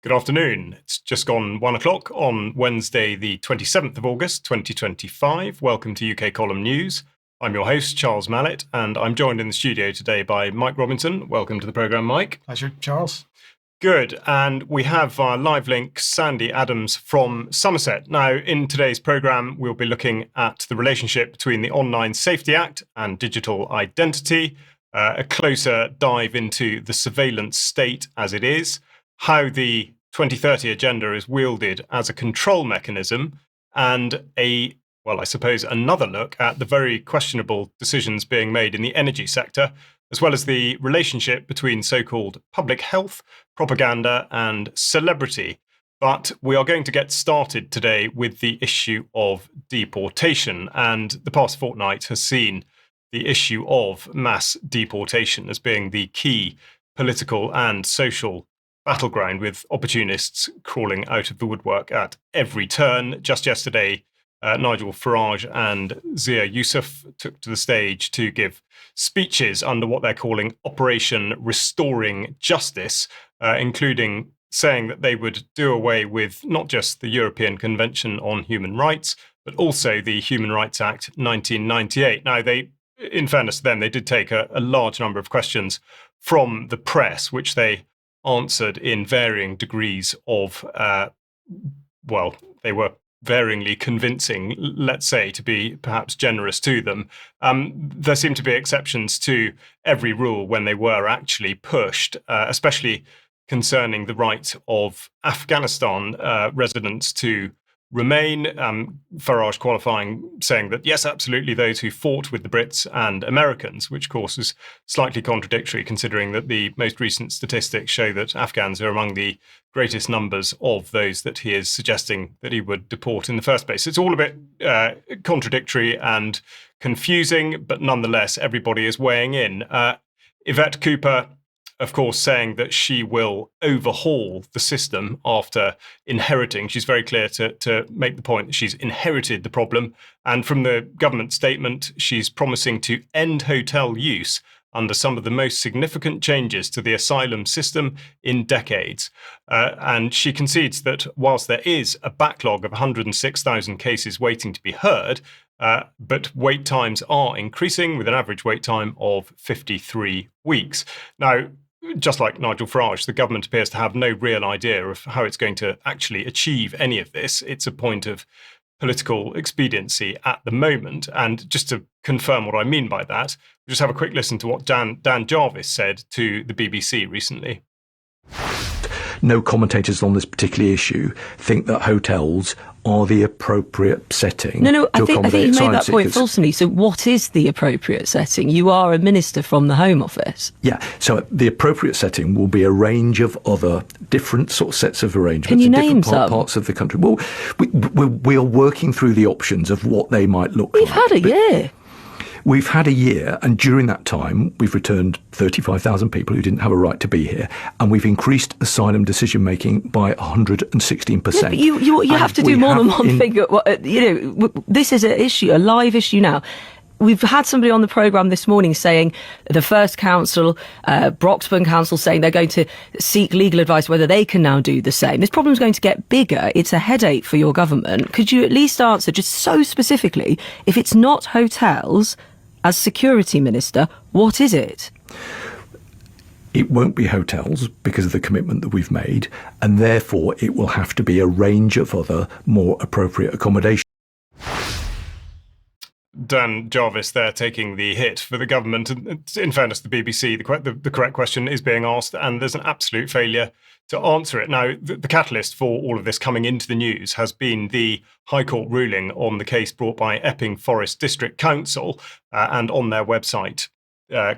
Good afternoon. It's just gone 1 o'clock on Wednesday, the 27th of August, 2025. Welcome to UK Column News. I'm your host, Charles Malet, and I'm joined in the studio today by Mike Robinson. Welcome to the programme, Mike. Pleasure, Charles. Good. And we have our live link, Sandi Adams from Somerset. Now, in today's programme, we'll be looking at the relationship between the Online Safety Act and digital identity, a closer dive into the surveillance state as it is, how the 2030 agenda is wielded as a control mechanism, and another look at the very questionable decisions being made in the energy sector, as well as the relationship between so-called public health, propaganda, and celebrity. But we are going to get started today with the issue of deportation, and the past fortnight has seen the issue of mass deportation as being the key political and social battleground, with opportunists crawling out of the woodwork at every turn. Just yesterday, Nigel Farage and Zia Youssef took to the stage to give speeches under what they're calling Operation Restoring Justice, including saying that they would do away with not just the European Convention on Human Rights, but also the Human Rights Act 1998. Now, in fairness to them, they did take a large number of questions from the press, which they answered in varying degrees of, they were varyingly convincing, let's say, to be perhaps generous to them. There seemed to be exceptions to every rule when they were actually pushed, especially concerning the right of Afghanistan residents to remain. Farage qualifying, saying that, yes, absolutely, those who fought with the Brits and Americans, which of course is slightly contradictory considering that the most recent statistics show that Afghans are among the greatest numbers of those that he is suggesting that he would deport in the first place. It's all a bit contradictory and confusing, but nonetheless, everybody is weighing in. Yvette Cooper, of course, saying that she will overhaul the system after inheriting. She's very clear to make the point that she's inherited the problem. And from the government statement, she's promising to end hotel use under some of the most significant changes to the asylum system in decades. And she concedes that whilst there is a backlog of 106,000 cases waiting to be heard, but wait times are increasing, with an average wait time of 53 weeks. Now, just like Nigel Farage, the government appears to have no real idea of how it's going to actually achieve any of this. It's a point of political expediency at the moment. And just to confirm what I mean by that, we'll just have a quick listen to what Dan Jarvis said to the BBC recently. No commentators on this particular issue think that hotels are the appropriate setting. No, I think you made that point falsely. So what is the appropriate setting? You are a minister from the Home Office. Yeah, so the appropriate setting will be a range of other different sort of sets of arrangements. Can you name different parts of the country. Well, we are working through the options of what they might look like. We've had a year. We've had a year, and during that time, we've returned 35,000 people who didn't have a right to be here, and we've increased asylum decision-making by 116%. Yeah, but you have to do more than one thing. This is a live issue now. We've had somebody on the programme this morning saying the First Council, Broxburn Council, saying they're going to seek legal advice whether they can now do the same. This problem is going to get bigger. It's a headache for your government. Could you at least answer just so specifically, if it's not hotels, as Security Minister, what is it? It won't be hotels because of the commitment that we've made, and therefore it will have to be a range of other more appropriate accommodations. Dan Jarvis there taking the hit for the government. In fairness to the BBC, the correct question is being asked, and there's an absolute failure to answer it. Now, the catalyst for all of this coming into the news has been the High Court ruling on the case brought by Epping Forest District Council, and on their website,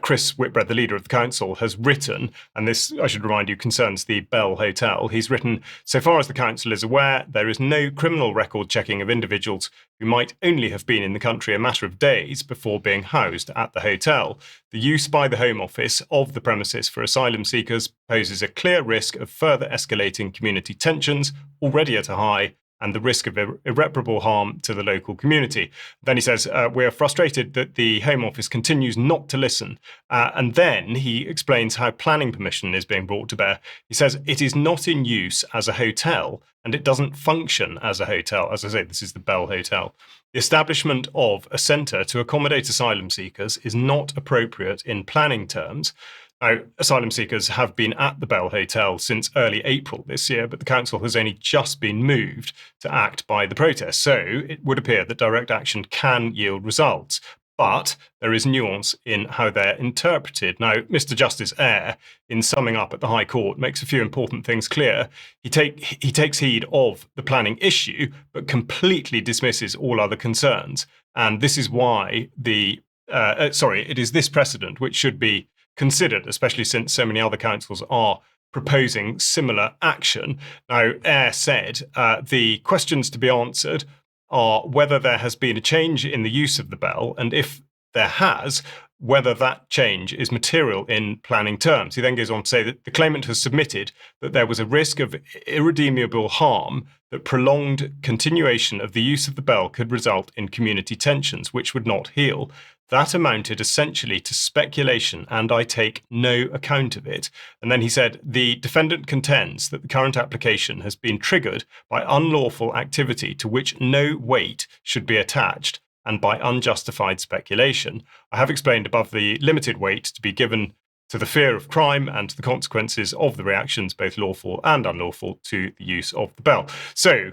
Chris Whitbread, the leader of the council, has written, and this, I should remind you, concerns the Bell Hotel. He's written, so far as the council is aware, there is no criminal record checking of individuals who might only have been in the country a matter of days before being housed at the hotel. The use by the Home Office of the premises for asylum seekers poses a clear risk of further escalating community tensions, already at a high, and the risk of irreparable harm to the local community. Then he says, we're frustrated that the Home Office continues not to listen. And then he explains how planning permission is being brought to bear. He says it is not in use as a hotel and it doesn't function as a hotel. As I say, this is the Bell Hotel. The establishment of a centre to accommodate asylum seekers is not appropriate in planning terms. Now, asylum seekers have been at the Bell Hotel since early April this year, but the council has only just been moved to act by the protest. So it would appear that direct action can yield results. But there is nuance in how they're interpreted. Now, Mr. Justice Eyre, in summing up at the High Court, makes a few important things clear. He takes heed of the planning issue, but completely dismisses all other concerns. And this is why it is this precedent which should be considered, especially since so many other councils are proposing similar action. Now, Eyre said the questions to be answered are whether there has been a change in the use of the bell, and if there has, whether that change is material in planning terms. He then goes on to say that the claimant has submitted that there was a risk of irredeemable harm, that prolonged continuation of the use of the bell could result in community tensions, which would not heal. That amounted essentially to speculation, and I take no account of it. And then he said, the defendant contends that the current application has been triggered by unlawful activity to which no weight should be attached, and by unjustified speculation. I have explained above the limited weight to be given to the fear of crime and to the consequences of the reactions, both lawful and unlawful, to the use of the bell. So,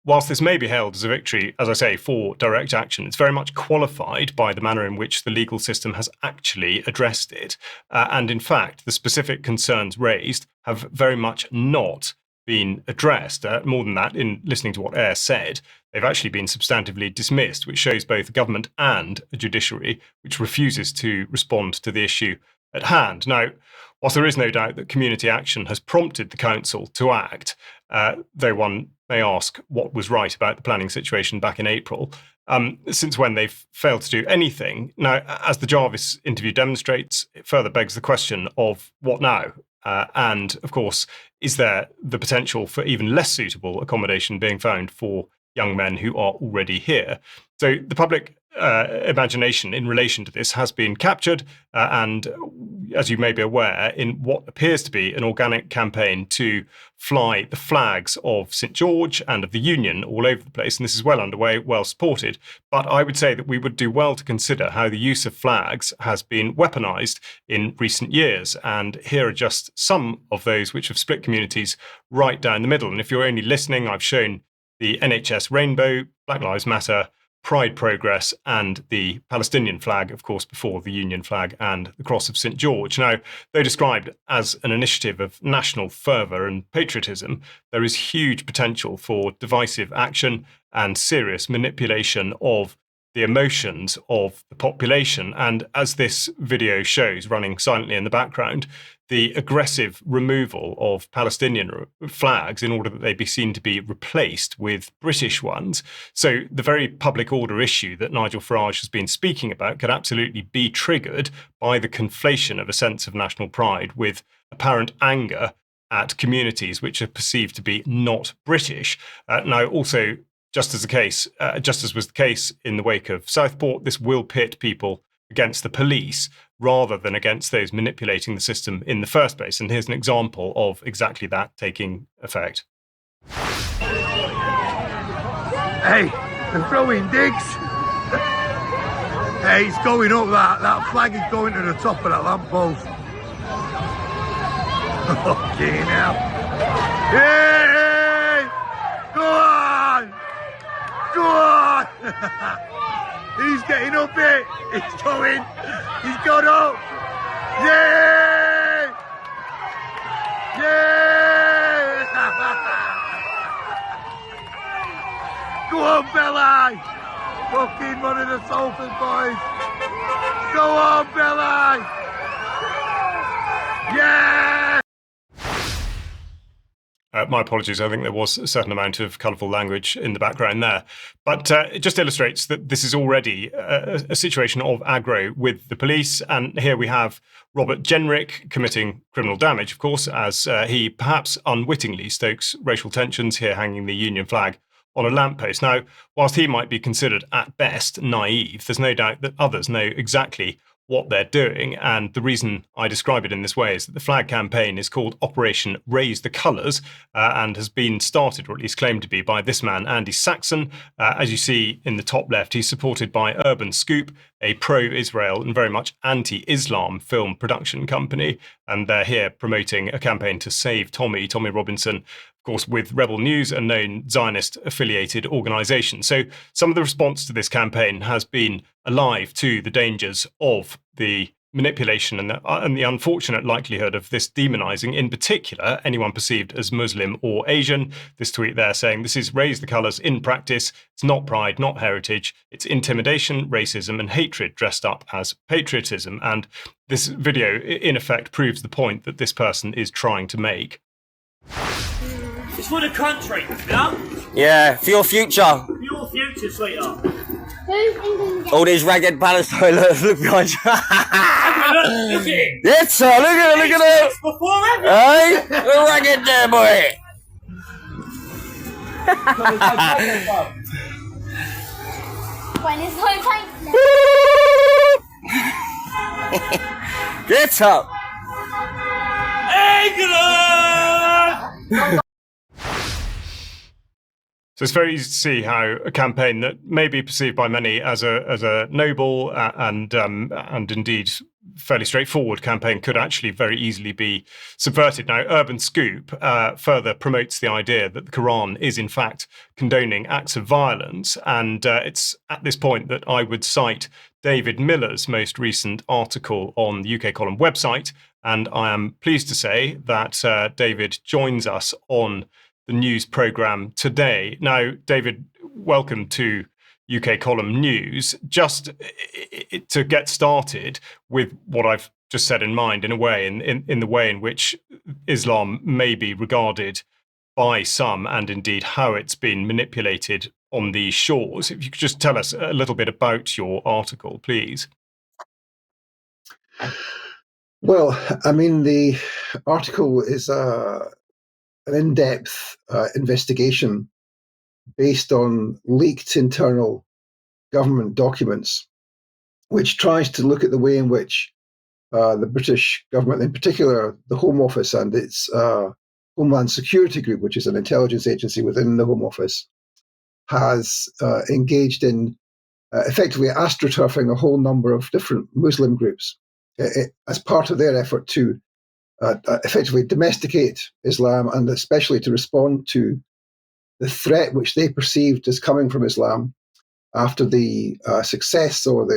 whilst this may be hailed as a victory, as I say, for direct action, it's very much qualified by the manner in which the legal system has actually addressed it. And in fact, the specific concerns raised have very much not been addressed. More than that, in listening to what Eyre said, they've actually been substantively dismissed, which shows both a government and a judiciary which refuses to respond to the issue at hand. Now, whilst there is no doubt that community action has prompted the council to act, though one may ask what was right about the planning situation back in April, since when they've failed to do anything. Now, as the Jarvis interview demonstrates, it further begs the question of what now? And, of course, is there the potential for even less suitable accommodation being found for young men who are already here? So the public imagination in relation to this has been captured, and as you may be aware, in what appears to be an organic campaign to fly the flags of St George and of the Union all over the place. And this is well underway, well supported. But I would say that we would do well to consider how the use of flags has been weaponised in recent years. And here are just some of those which have split communities right down the middle. And if you're only listening, I've shown the NHS rainbow, Black Lives Matter, Pride Progress, and the Palestinian flag, of course, before the Union flag and the Cross of St George. Now, though described as an initiative of national fervour and patriotism, there is huge potential for divisive action and serious manipulation of the emotions of the population. And as this video shows, running silently in the background, the aggressive removal of Palestinian flags in order that they be seen to be replaced with British ones. So the very public order issue that Nigel Farage has been speaking about could absolutely be triggered by the conflation of a sense of national pride with apparent anger at communities which are perceived to be not British. Now, also, just as was the case in the wake of Southport, this will pit people against the police rather than against those manipulating the system in the first place. And here's an example of exactly that taking effect. Hey, they're throwing digs. Hey, it's going up, that flag is going to the top of that lamppost. Okay, now. Hey! Go on! Go on! He's getting up it. He's going. He's got up. Yeah! Yeah! Go on, Belly! Fucking one of the Salford boys. Go on, Belly! Yeah! My apologies, I think there was a certain amount of colourful language in the background there. But it just illustrates that this is already a situation of aggro with the police. And here we have Robert Jenrick committing criminal damage, of course, as he perhaps unwittingly stokes racial tensions, here hanging the Union flag on a lamppost. Now, whilst he might be considered at best naive, there's no doubt that others know exactly what they're doing. And the reason I describe it in this way is that the flag campaign is called Operation Raise the Colours and has been started, or at least claimed to be, by this man, Andy Saxon. As you see in the top left, he's supported by Urban Scoop, a pro-Israel and very much anti-Islam film production company. And they're here promoting a campaign to save Tommy Robinson, of course, with Rebel News, a known Zionist-affiliated organisation. So some of the response to this campaign has been alive to the dangers of the manipulation and the unfortunate likelihood of this demonising, in particular, anyone perceived as Muslim or Asian. This tweet there saying, this is raise the colours in practice. It's not pride, not heritage. It's intimidation, racism and hatred dressed up as patriotism. And this video, in effect, proves the point that this person is trying to make. It's for the country, you know? Yeah, for your future. For your future, sweetheart. All these ragged Palestine, look behind you. Look at it. Yes, sir, look at it. Before ever. Hey, we're ragged there, boy. When it's no time. Get up. England! So it's very easy to see how a campaign that may be perceived by many as a noble and indeed fairly straightforward campaign could actually very easily be subverted. Now, Urban Scoop further promotes the idea that the Quran is in fact condoning acts of violence, and it's at this point that I would cite David Miller's most recent article on the UK Column website, and I am pleased to say that David joins us on the news programme today. Now, David, welcome to UK Column News. Just to get started with what I've just said in mind, in a way, in the way in which Islam may be regarded by some, and indeed how it's been manipulated on these shores. If you could just tell us a little bit about your article, please. Well, I mean, the article is an in-depth investigation based on leaked internal government documents, which tries to look at the way in which the British government, in particular the Home Office and its Homeland Security Group, which is an intelligence agency within the Home Office, has engaged in effectively astroturfing a whole number of different Muslim groups as part of their effort to effectively domesticate Islam, and especially to respond to the threat which they perceived as coming from Islam after the success or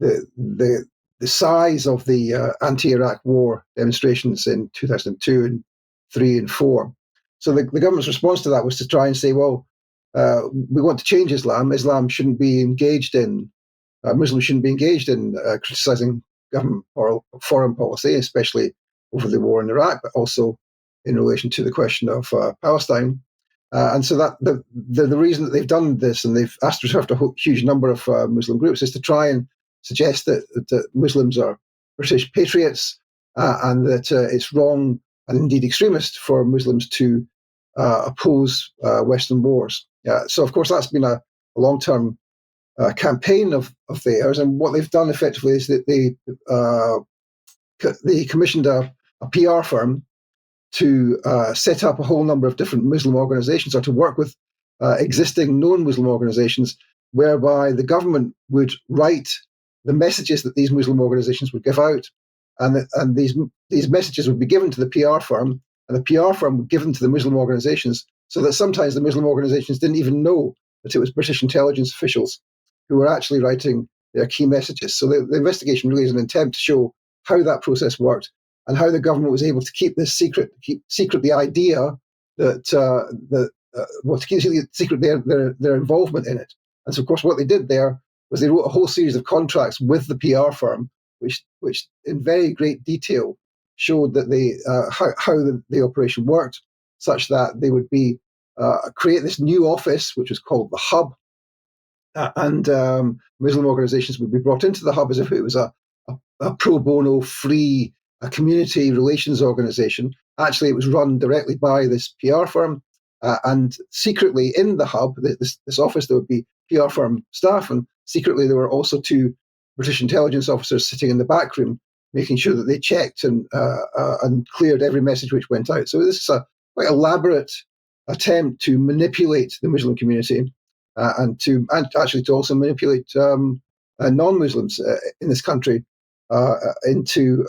the size of the anti-Iraq war demonstrations in 2002 and 3 and 4. So the government's response to that was to try and say, well, we want to change Islam. Islam shouldn't be engaged in, Muslims shouldn't be engaged in criticizing government or foreign policy, especially over the war in Iraq, but also in relation to the question of Palestine. And so that the reason that they've done this, and they've astroturfed a huge number of Muslim groups, is to try and suggest that Muslims are British patriots and that it's wrong and indeed extremist for Muslims to oppose Western wars. So, of course, that's been a long-term campaign of theirs. And what they've done effectively is that they commissioned a PR firm to set up a whole number of different Muslim organizations, or to work with existing known Muslim organizations, whereby the government would write the messages that these Muslim organizations would give out, and these messages would be given to the PR firm, and the PR firm would give them to the Muslim organizations, so that sometimes the Muslim organizations didn't even know that it was British intelligence officials who were actually writing their key messages. So the investigation really is an attempt to show how that process worked, and how the government was able to keep this secret, keep secret the idea that to keep secret their involvement in it. And so, of course, what they did there was they wrote a whole series of contracts with the PR firm, which in very great detail showed that how the operation worked, such that they would be create this new office, which was called the Hub, and Muslim organizations would be brought into the Hub as if it was a pro bono, free community relations organization. Actually, it was run directly by this PR firm, And secretly in the hub, this office, there would be PR firm staff, and secretly there were also 2 British intelligence officers sitting in the back room, making sure that they checked and cleared every message which went out. So this is a quite elaborate attempt to manipulate the Muslim community and actually to also manipulate non-Muslims in this country into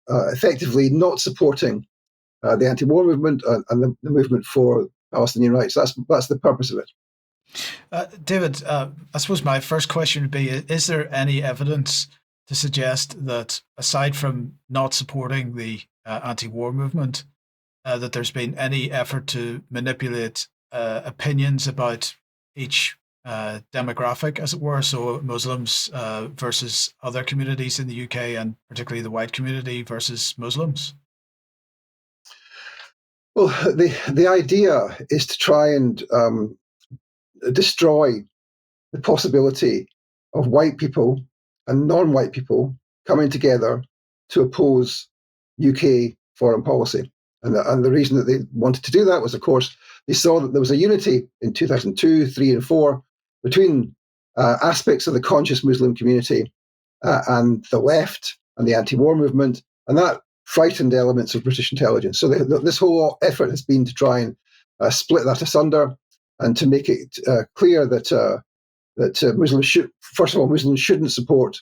effectively not supporting the anti-war movement and the movement for Palestinian rights. That's the purpose of it. David, I suppose my first question would be, is there any evidence to suggest that, aside from not supporting the anti-war movement, that there's been any effort to manipulate opinions about each demographic, as it were, so Muslims versus other communities in the UK, and particularly the white community versus Muslims? Well, the idea is to try and destroy the possibility of white people and non-white people coming together to oppose UK foreign policy. And the reason that they wanted to do that was, of course, they saw that there was a unity in 2002, 3 and 4 between aspects of the conscious Muslim community and the left and the anti-war movement, and that frightened elements of British intelligence. So this whole effort has been to try and split that asunder and to make it clear that Muslims should, first of all, Muslims shouldn't support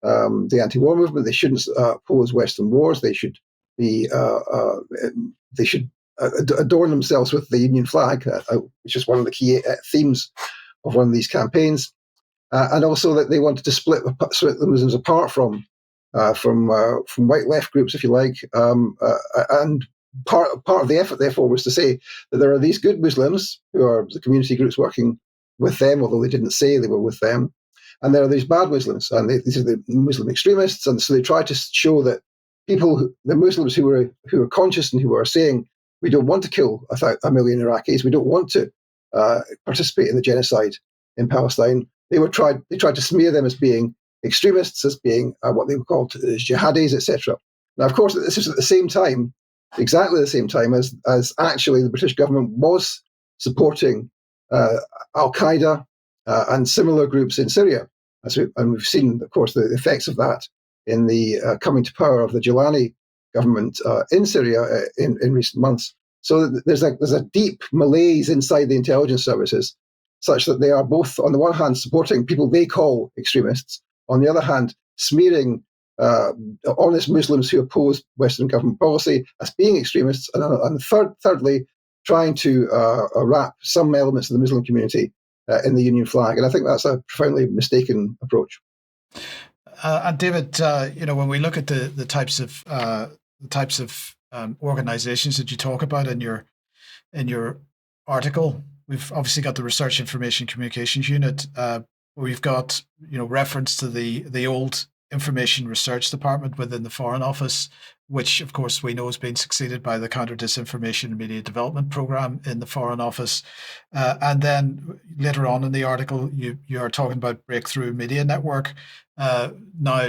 the anti-war movement. They shouldn't oppose Western wars. They should be adorn themselves with the Union flag, which is one of the key themes of one of these campaigns, and also that they wanted to split the Muslims apart from white left groups, if you like, and part of the effort, therefore, was to say that there are these good Muslims who are the community groups working with them, although they didn't say they were with them, and there are these bad Muslims, and these are the Muslim extremists, and so they try to show that the Muslims who are conscious and who are saying we don't want to kill a million Iraqis, we don't want to participate in the genocide in Palestine, they tried to smear them as being extremists, as being what they were called jihadis, etc. Now, of course, this is at the same time, exactly the same time as actually the British government was supporting Al-Qaeda and similar groups in Syria. And we've seen, of course, the effects of that in the coming to power of the Gilani government in Syria in recent months. So there's a deep malaise inside the intelligence services, such that they are both, on the one hand, supporting people they call extremists, on the other hand, smearing honest Muslims who oppose Western government policy as being extremists, and thirdly, trying to wrap some elements of the Muslim community in the Union flag. And I think that's a profoundly mistaken approach. And David, when we look at the types of organizations that you talk about in your article, we've obviously got the Research Information Communications Unit. We've got reference to the old Information Research Department within the Foreign Office, which of course we know has been succeeded by the Counter Disinformation and Media Development Program in the Foreign Office. And then later on in the article, you are talking about Breakthrough Media Network, now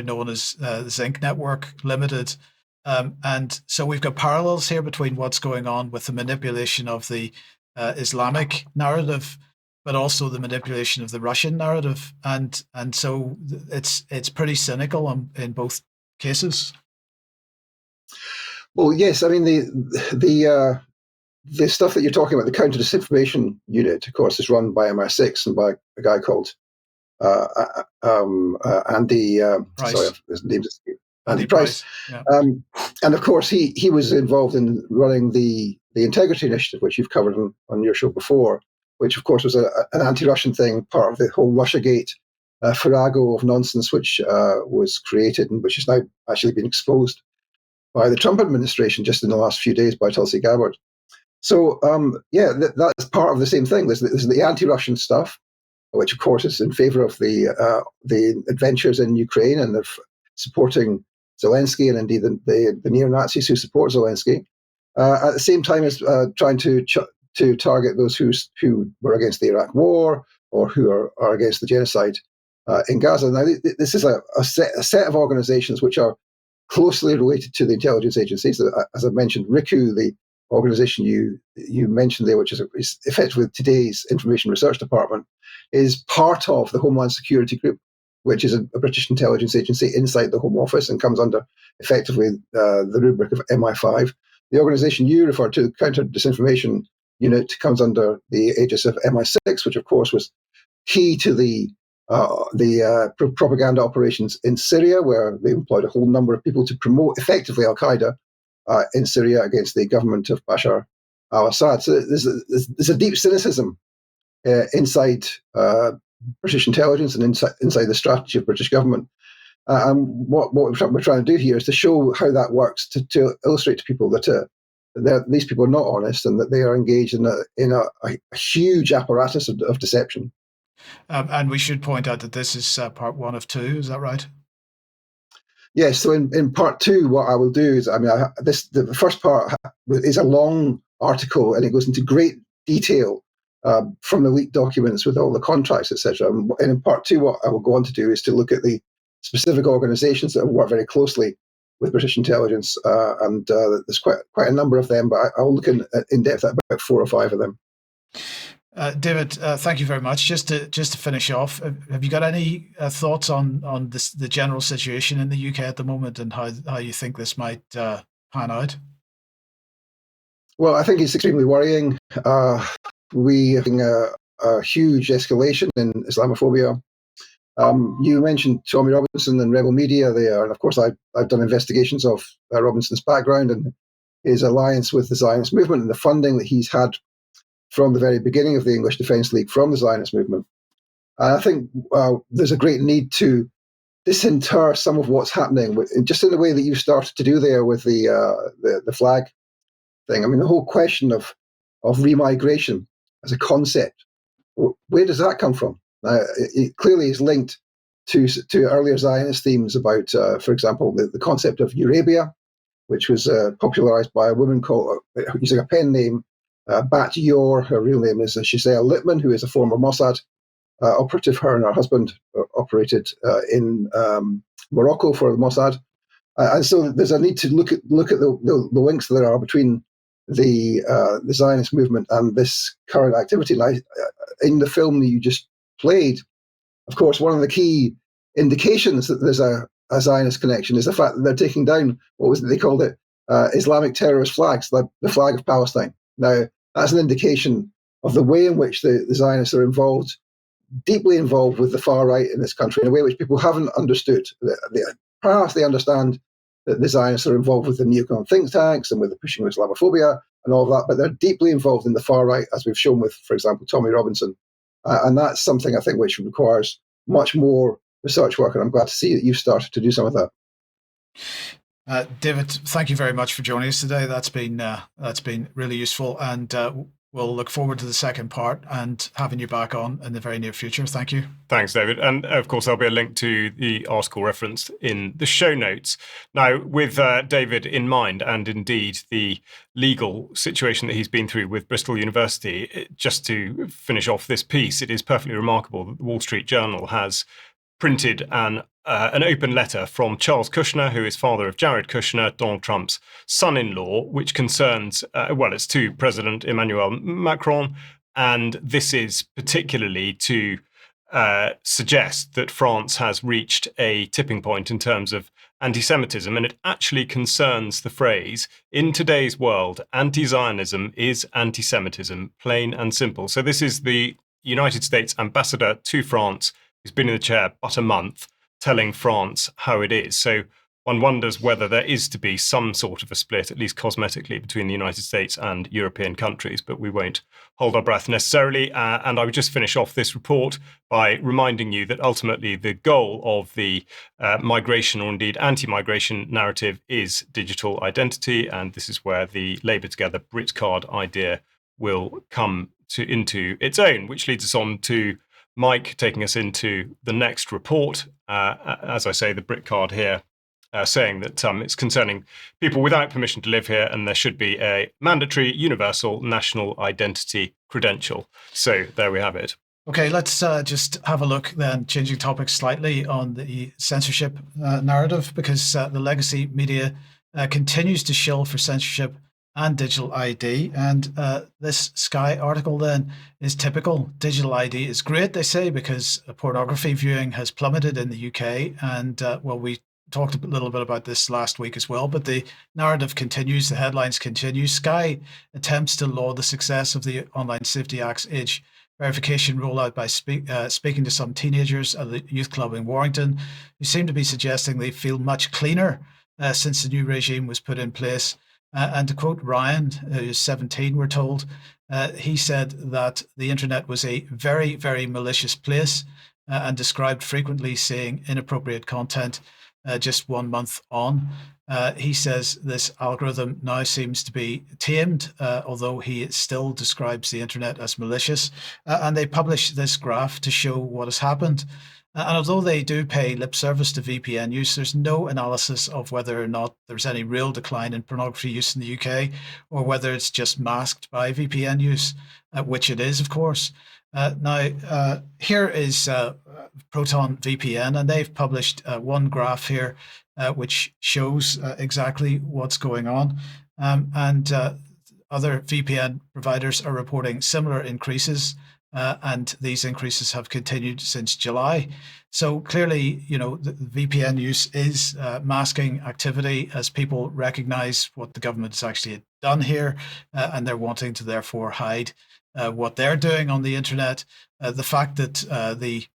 known as the Zinc Network Limited. And so we've got parallels here between what's going on with the manipulation of the Islamic narrative, but also the manipulation of the Russian narrative, and so it's pretty cynical in both cases. Well, yes, I mean the stuff that you're talking about, the Counter Disinformation Unit, of course, is run by MI6 and by a guy called Andy. Price. Sorry, his name's Andy Price. Yeah. And of course, he was involved in running the Integrity Initiative, which you've covered on your show before, which of course was an anti-Russian thing, part of the whole Russiagate farrago of nonsense, which was created and which has now actually been exposed by the Trump administration just in the last few days by Tulsi Gabbard. So that's part of the same thing. There's the anti-Russian stuff, which of course is in favor of the adventures in Ukraine and of supporting Zelensky and indeed the neo-Nazis who support Zelensky. At the same time as trying to target those who were against the Iraq War or who are against the genocide in Gaza. Now, this is a set of organizations which are closely related to the intelligence agencies. As I mentioned, RICU, the organisation you mentioned there, which is effectively today's Information Research Department, is part of the Homeland Security Group, which is a British intelligence agency inside the Home Office and comes under effectively the rubric of MI5. The organisation you referred to, the Counter Disinformation Unit, comes under the aegis of MI6, which of course was key to the propaganda operations in Syria, where they employed a whole number of people to promote effectively Al-Qaeda in Syria against the government of Bashar al-Assad. So there's a deep cynicism inside British intelligence and inside the strategy of British government. And what we're trying to do here is to show how that works, to illustrate to people that these people are not honest and that they are engaged in a huge apparatus of deception. And we should point out that this is part 1 of 2. Is that right? Yes. So in part 2, what I will do is, the first part is a long article, and it goes into great detail from the leaked documents with all the contracts, etc. And in part 2, what I will go on to do is to look at the specific organisations that have worked very closely with British intelligence, and there's quite a number of them, but I will look in depth at about 4 or 5 of them. David, thank you very much. Just to finish off, have you got any thoughts on the general situation in the UK at the moment and how you think this might pan out? Well, I think it's extremely worrying. We are having a huge escalation in Islamophobia. You mentioned Tommy Robinson and Rebel Media there, and of course I've done investigations of Robinson's background and his alliance with the Zionist movement and the funding that he's had from the very beginning of the English Defence League from the Zionist movement. And I think there's a great need to disinter some of what's happening, just in the way that you started to do there with the flag thing. I mean, the whole question of remigration as a concept, where does that come from? It clearly is linked to earlier Zionist themes about, for example, the concept of Eurabia, which was popularized by a woman called, using a pen name, Bat Yor. Her real name is Shisea Littman, who is a former Mossad operative. Her and her husband operated in Morocco for the Mossad. And so there's a need to look at the links that there are between the Zionist movement and this current activity. Now, in the film that you just played, of course, one of the key indications that there's a Zionist connection is the fact that they're taking down, what was it they called it, Islamic terrorist flags, the flag of Palestine. Now, that's an indication of the way in which the Zionists are involved, deeply involved with the far right in this country, in a way which people haven't understood. Perhaps they understand that the Zionists are involved with the neocon think tanks and with the pushing of Islamophobia and all of that, but they're deeply involved in the far right, as we've shown with, for example, Tommy Robinson. And that's something I think which requires much more research work, and I'm glad to see that you've started to do some of that. David, thank you very much for joining us today. That's been really useful, and we'll look forward to the second part and having you back on in the very near future. Thank you. Thanks, David. And of course, there'll be a link to the article referenced in the show notes. Now, with David in mind, and indeed the legal situation that he's been through with Bristol University, just to finish off this piece, it is perfectly remarkable that the Wall Street Journal has printed an open letter from Charles Kushner, who is father of Jared Kushner, Donald Trump's son-in-law, which concerns, it's to President Emmanuel Macron. And this is particularly to suggest that France has reached a tipping point in terms of anti-Semitism. And it actually concerns the phrase, in today's world, anti-Zionism is anti-Semitism, plain and simple. So this is the United States ambassador to France, who's been in the chair but a month, telling France how it is. So one wonders whether there is to be some sort of a split, at least cosmetically, between the United States and European countries, but we won't hold our breath necessarily. And I would just finish off this report by reminding you that ultimately the goal of the migration, or indeed anti-migration narrative, is digital identity. And this is where the Labour Together Brit card idea will come into its own, which leads us on to Mike taking us into the next report. As I say, the Brit card here saying that it's concerning people without permission to live here, and there should be a mandatory universal national identity credential. So there we have it. Okay, let's just have a look then, changing topics slightly, on the censorship narrative, because the legacy media continues to shill for censorship and digital ID. And this Sky article then is typical. Digital ID is great, they say, because pornography viewing has plummeted in the UK. And we talked a little bit about this last week as well, but the narrative continues, the headlines continue. Sky attempts to laud the success of the Online Safety Act's age verification rollout by speaking to some teenagers at the youth club in Warrington, who seem to be suggesting they feel much cleaner since the new regime was put in place. And to quote Ryan, who's 17, we're told, he said that the internet was a very, very malicious place and described frequently seeing inappropriate content just 1 month on. He says this algorithm now seems to be tamed, although he still describes the internet as malicious. And they publish this graph to show what has happened. And although they do pay lip service to VPN use, there's no analysis of whether or not there's any real decline in pornography use in the UK, or whether it's just masked by VPN use, which it is, of course. Now, here is Proton VPN, and they've published one graph here which shows exactly what's going on. And other VPN providers are reporting similar increases, and these increases have continued since July. So clearly, the VPN use is masking activity as people recognize what the government has actually done here, and they're wanting to therefore hide what they're doing on the internet. The fact that the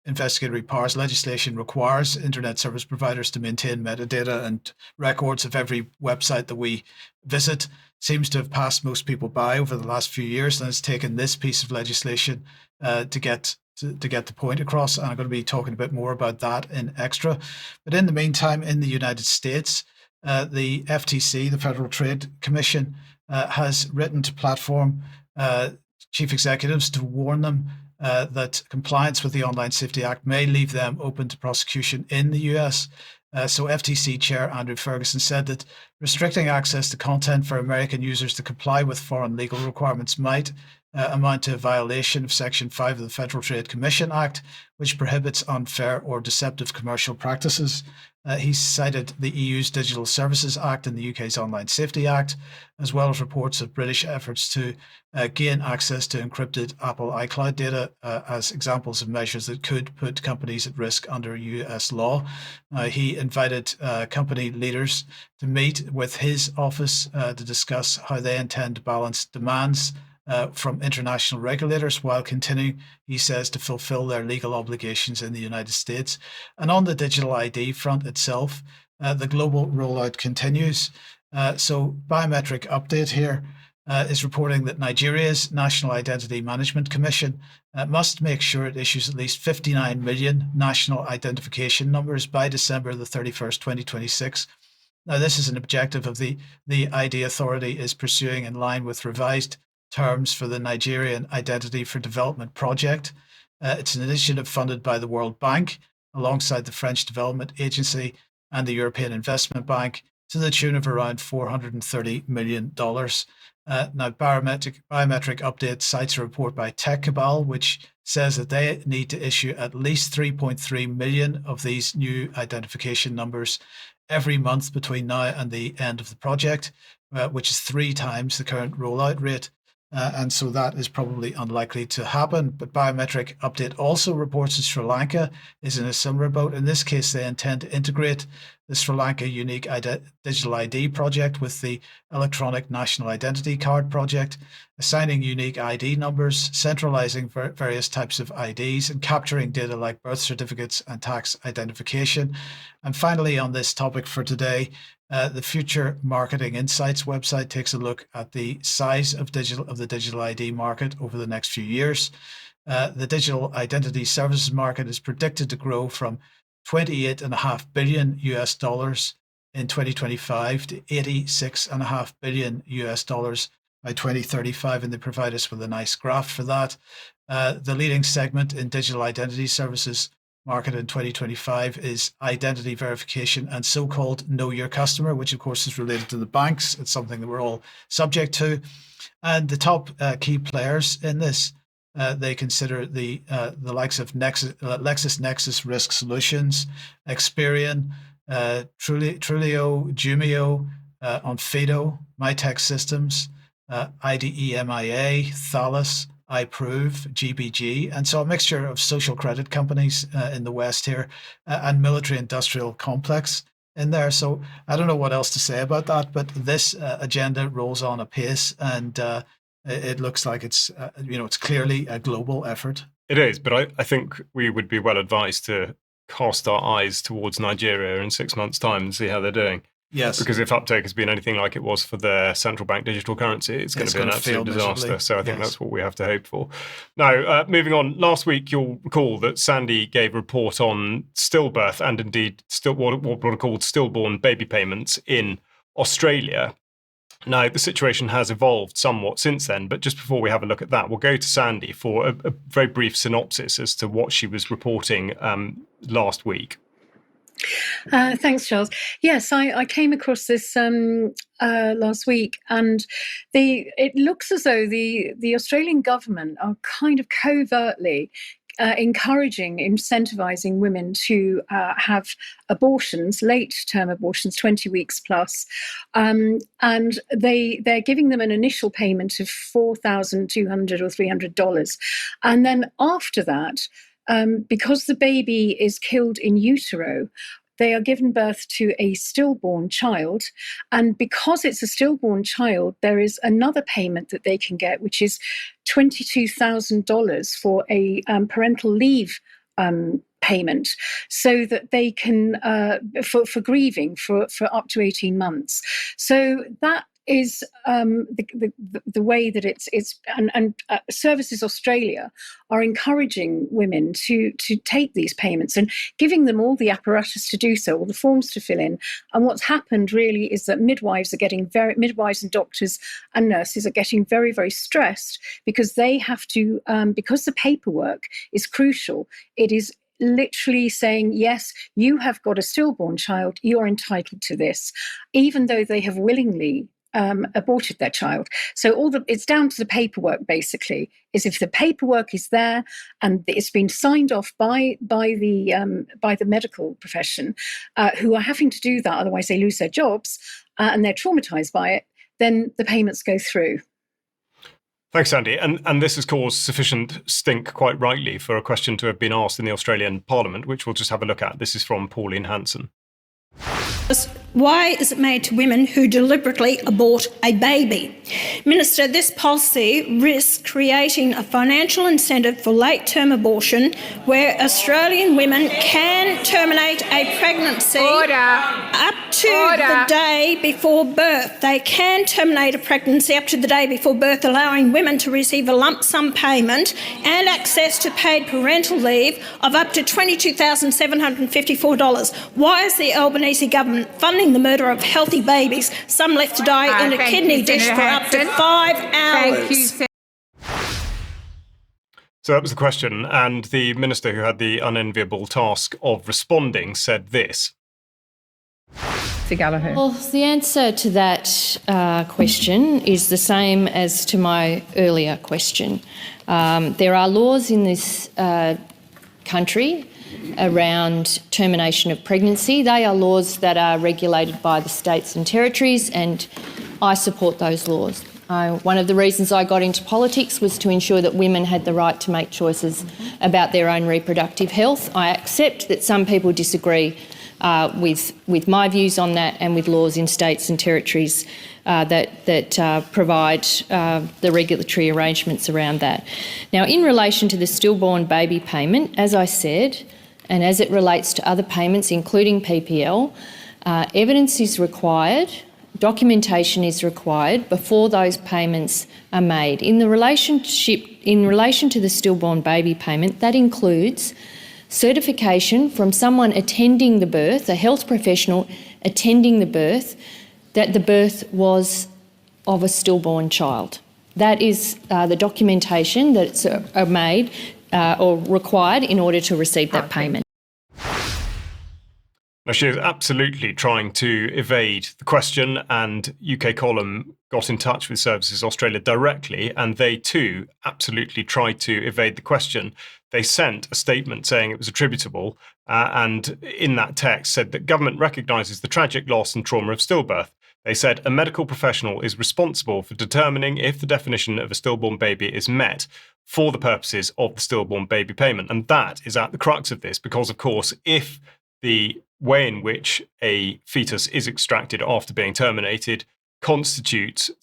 investigatory powers legislation requires internet service providers to maintain metadata and records of every website that we visit seems to have passed most people by over the last few years, and it's taken this piece of legislation to get the point across. And I'm going to be talking a bit more about that in extra. But in the meantime, in the United States, the FTC, the Federal Trade Commission, has written to platform chief executives to warn them that compliance with the Online Safety Act may leave them open to prosecution in the US. So FTC Chair Andrew Ferguson said that restricting access to content for American users to comply with foreign legal requirements might amount to a violation of Section 5 of the Federal Trade Commission Act, which prohibits unfair or deceptive commercial practices. He cited the EU's Digital Services Act and the UK's Online Safety Act, as well as reports of British efforts to gain access to encrypted Apple iCloud data as examples of measures that could put companies at risk under US law. He invited company leaders to meet with his office to discuss how they intend to balance demands from international regulators while continuing, he says, to fulfill their legal obligations in the United States. And on the digital ID front itself, the global rollout continues. So Biometric Update here is reporting that Nigeria's National Identity Management Commission must make sure it issues at least 59 million national identification numbers by December the 31st, 2026. Now, this is an objective of the ID Authority is pursuing in line with revised terms for the Nigerian Identity for Development project. It's an initiative funded by the World Bank alongside the French Development Agency and the European Investment Bank to the tune of around $430 million. Now, Biometric Update cites a report by Tech Cabal, which says that they need to issue at least 3.3 million of these new identification numbers every month between now and the end of the project, which is 3 times the current rollout rate. And so that is probably unlikely to happen. But Biometric Update also reports that Sri Lanka is in a similar boat. In this case, they intend to integrate the Sri Lanka Unique Digital ID project with the Electronic National Identity Card project, assigning unique ID numbers, centralizing various types of IDs, and capturing data like birth certificates and tax identification. And finally, on this topic for today, the Future Marketing Insights website takes a look at the size of the digital ID market over the next few years. The digital identity services market is predicted to grow from $28.5 billion US dollars in 2025 to $86.5 billion US dollars by 2035, and they provide us with a nice graph for that. The leading segment in digital identity services market in 2025 is identity verification and so-called know your customer, which of course is related to the banks. It's something that we're all subject to. And the top key players in this, they consider the likes of LexisNexis Risk Solutions, Experian, Trulio, Jumio, on FIDO, MyTech Systems, IDEMIA, Thales, iProve, GBG, and so a mixture of social credit companies in the West here and military industrial complex in there. So I don't know what else to say about that, but this agenda rolls on apace, and it looks like it's it's clearly a global effort. It is, but I think we would be well advised to cast our eyes towards Nigeria in 6 months' time and see how they're doing. Yes. Because if uptake has been anything like it was for their central bank digital currency, it's going to be an absolute disaster. So I think that's what we have to hope for. Now, moving on, last week you'll recall that Sandi gave a report on stillbirth and indeed what are called stillborn baby payments in Australia. Now, the situation has evolved somewhat since then, but just before we have a look at that, we'll go to Sandi for a very brief synopsis as to what she was reporting last week. Thanks, Charles. Yes, I came across this last week, and it looks as though the Australian government are kind of covertly encouraging, incentivizing women to have abortions, late-term abortions, 20 weeks plus, and they're giving them an initial payment of $4,200 or $300, and then after that, because the baby is killed in utero, they are given birth to a stillborn child. And because it's a stillborn child, there is another payment that they can get, which is $22,000 for a parental leave payment, so that they can, for grieving for up to 18 months. So that is the way that it's and Services Australia are encouraging women to take these payments and giving them all the apparatus to do so, all the forms to fill in. And what's happened really is that midwives and doctors and nurses are getting very, very stressed because they have to, because the paperwork is crucial. It is literally saying, yes, you have got a stillborn child, you're entitled to this, even though they have willingly aborted their child. So it's down to the paperwork, basically, is if the paperwork is there and it's been signed off by the medical profession, who are having to do that, otherwise they lose their jobs, and they're traumatized by it, then the payments go through. Thanks, Sandi. And this has caused sufficient stink, quite rightly, for a question to have been asked in the Australian Parliament, which we'll just have a look at. This is from Pauline Hanson. Why is it made to women who deliberately abort a baby? Minister, this policy risks creating a financial incentive for late-term abortion where Australian women can terminate a pregnancy up to the day before birth. They can terminate a pregnancy up to the day before birth, allowing women to receive a lump sum payment and access to paid parental leave of up to $22,754. Why is the Albanese government funding the murder of healthy babies, some left to die in a kidney dish for up to 5 hours? So that was the question, and the minister who had the unenviable task of responding said this. Well, the answer to that question is the same as to my earlier question. There are laws in this country around termination of pregnancy. They are laws that are regulated by the states and territories, and I support those laws. One of the reasons I got into politics was to ensure that women had the right to make choices about their own reproductive health. I accept that some people disagree with my views on that and with laws in states and territories that provide the regulatory arrangements around that. Now, in relation to the stillborn baby payment, as I said, and as it relates to other payments, including PPL, evidence is required, documentation is required before those payments are made. In relation to the stillborn baby payment, that includes certification from someone attending the birth, a health professional attending the birth, that the birth was of a stillborn child. That is the documentation that's made or required in order to receive that payment. Now, she is absolutely trying to evade the question, and UK Column got in touch with Services Australia directly, and they too absolutely tried to evade the question. They sent a statement saying it was attributable, and in that text said that government recognises the tragic loss and trauma of stillbirth. They said a medical professional is responsible for determining if the definition of a stillborn baby is met for the purposes of the stillborn baby payment. And that is at the crux of this, because, of course, if the way in which a fetus is extracted after being terminated constitutes a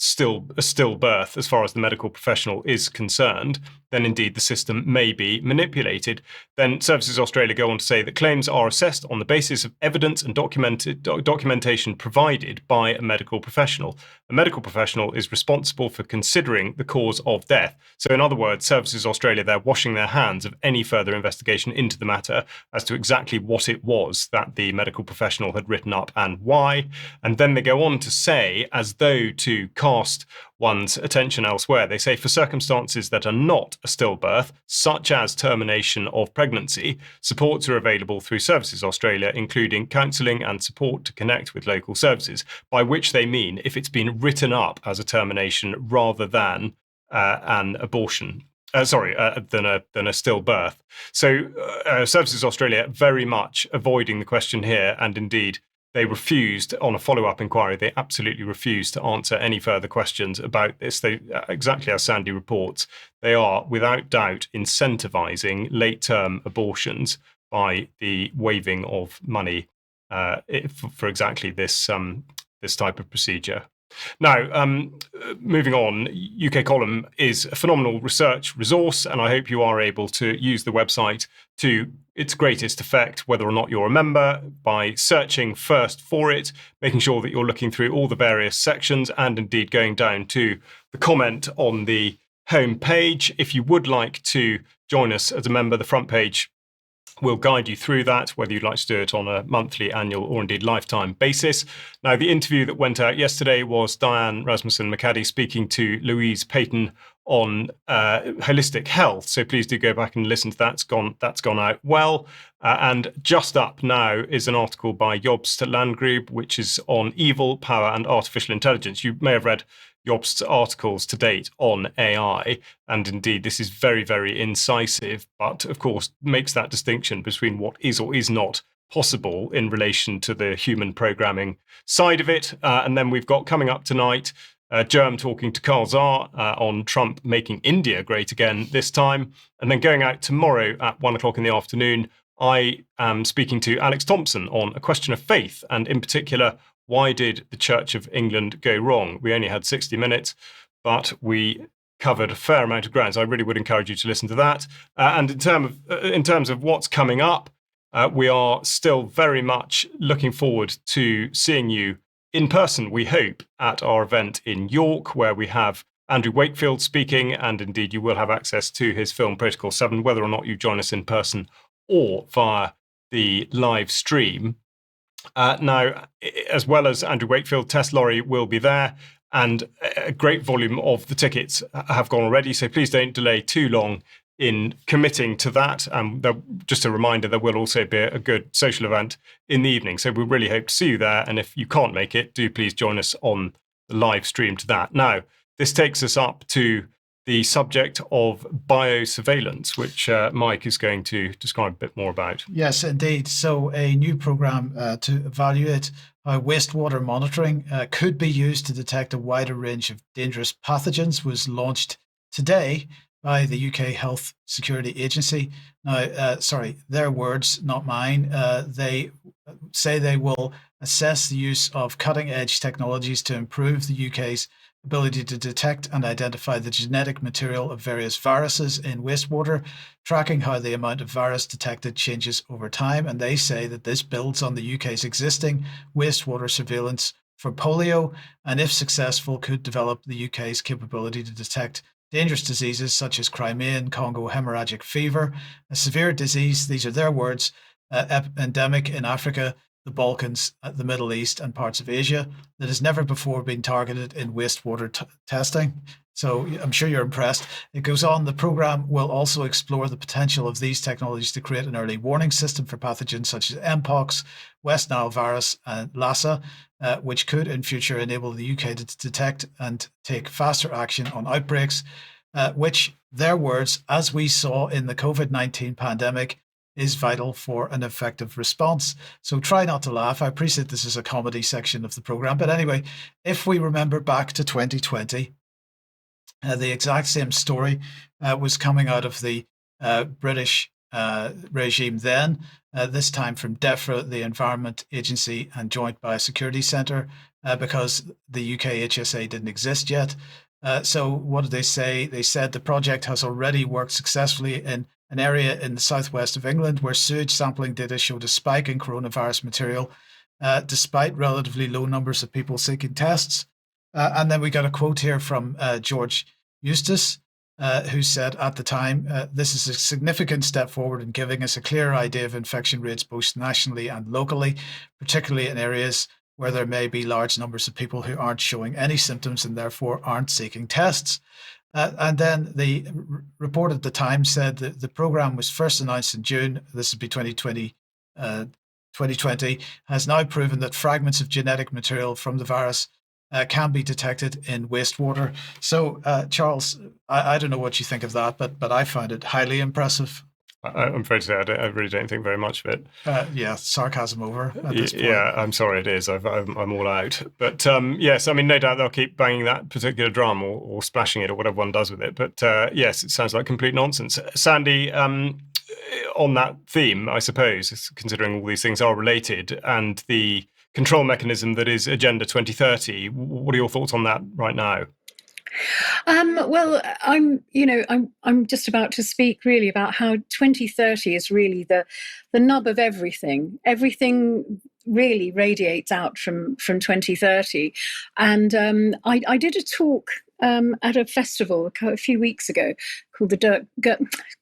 stillbirth as far as the medical professional is concerned, then indeed the system may be manipulated. Then Services Australia go on to say that claims are assessed on the basis of evidence and documentation provided by a medical professional. A medical professional is responsible for considering the cause of death. So in other words, Services Australia, they're washing their hands of any further investigation into the matter as to exactly what it was that the medical professional had written up and why. And then they go on to say, as though to cast one's attention elsewhere, they say for circumstances that are not a stillbirth, such as termination of pregnancy, supports are available through Services Australia, including counselling and support to connect with local services, by which they mean if it's been written up as a termination rather than an abortion. Than a stillbirth. So Services Australia very much avoiding the question here, and indeed they refused on a follow-up inquiry. They absolutely refused to answer any further questions about this. They, exactly as Sandi reports, they are without doubt incentivising late-term abortions by the waiving of money for exactly this type of procedure. Now, moving on, UK Column is a phenomenal research resource, and I hope you are able to use the website to its greatest effect, whether or not you're a member, by searching first for it, making sure that you're looking through all the various sections, and indeed going down to the comment on the home page. If you would like to join us as a member, the front page will guide you through that, whether you'd like to do it on a monthly, annual, or indeed lifetime basis. Now, the interview that went out yesterday was Diane Rasmussen-McCaddy speaking to Louise Payton on holistic health. So please do go back and listen to that. That's gone out well. And just up now is an article by Jobst Landgrube, which is on evil, power, and artificial intelligence. You may have read Jobst's articles to date on AI, and indeed this is very, very incisive, but of course makes that distinction between what is or is not possible in relation to the human programming side of it. And then we've got coming up tonight, Germ talking to Carl Czar on Trump making India great again this time. And then going out tomorrow at 1 o'clock in the afternoon, I am speaking to Alex Thompson on a question of faith, and in particular, why did the Church of England go wrong? We only had 60 minutes, but we covered a fair amount of ground. So I really would encourage you to listen to that. And in terms of what's coming up, we are still very much looking forward to seeing you in person, we hope, at our event in York, where we have Andrew Wakefield speaking, and indeed you will have access to his film Protocol 7, whether or not you join us in person or via the live stream. Now, as well as Andrew Wakefield, Tess Laurie will be there, and a great volume of the tickets have gone already, so please don't delay too long in committing to that. Just a reminder, there will also be a good social event in the evening, so we really hope to see you there, and if you can't make it, do please join us on the live stream to that. Now, this takes us up to the subject of biosurveillance, which Mike is going to describe a bit more about. Yes, indeed. So a new program to evaluate how wastewater monitoring could be used to detect a wider range of dangerous pathogens was launched today by the UK Health Security Agency. Now, their words, not mine. They say they will assess the use of cutting-edge technologies to improve the UK's ability to detect and identify the genetic material of various viruses in wastewater, tracking how the amount of virus detected changes over time. And they say that this builds on the UK's existing wastewater surveillance for polio, and if successful, could develop the UK's capability to detect dangerous diseases such as Crimean Congo hemorrhagic fever, a severe disease, these are their words, endemic in Africa, the Balkans, the Middle East, and parts of Asia, that has never before been targeted in wastewater testing. So I'm sure you're impressed. It goes on, the program will also explore the potential of these technologies to create an early warning system for pathogens such as Mpox, West Nile virus, and Lassa, which could in future enable the UK to detect and take faster action on outbreaks, which, their words, as we saw in the COVID-19 pandemic, is vital for an effective response. So try not to laugh. I appreciate this is a comedy section of the program. But anyway, if we remember back to 2020, the exact same story was coming out of the British regime then, this time from DEFRA, the Environment Agency and Joint Biosecurity Centre, because the UK HSA didn't exist yet. So what did they say? They said the project has already worked successfully in an area in the southwest of England where sewage sampling data showed a spike in coronavirus material, despite relatively low numbers of people seeking tests. And then we got a quote here from George Eustace, who said at the time, this is a significant step forward in giving us a clear idea of infection rates both nationally and locally, particularly in areas where there may be large numbers of people who aren't showing any symptoms and therefore aren't seeking tests. And then the report at the time said that the program was first announced in June, this would be 2020, has now proven that fragments of genetic material from the virus can be detected in wastewater. So, Charles, I don't know what you think of that, but I found it highly impressive. I'm afraid to say I really don't think very much of it. Yeah, sarcasm over at this point. Yeah, I'm sorry, it is. I'm all out. But yes, I mean, no doubt they'll keep banging that particular drum or splashing it or whatever one does with it. But yes, it sounds like complete nonsense. Sandi, on that theme, I suppose, considering all these things are related, and the control mechanism that is Agenda 2030, what are your thoughts on that right now? Well, I'm just about to speak really about how 2030 is really the nub of everything. Everything really radiates out from 2030. And I did a talk at a festival a few weeks ago called the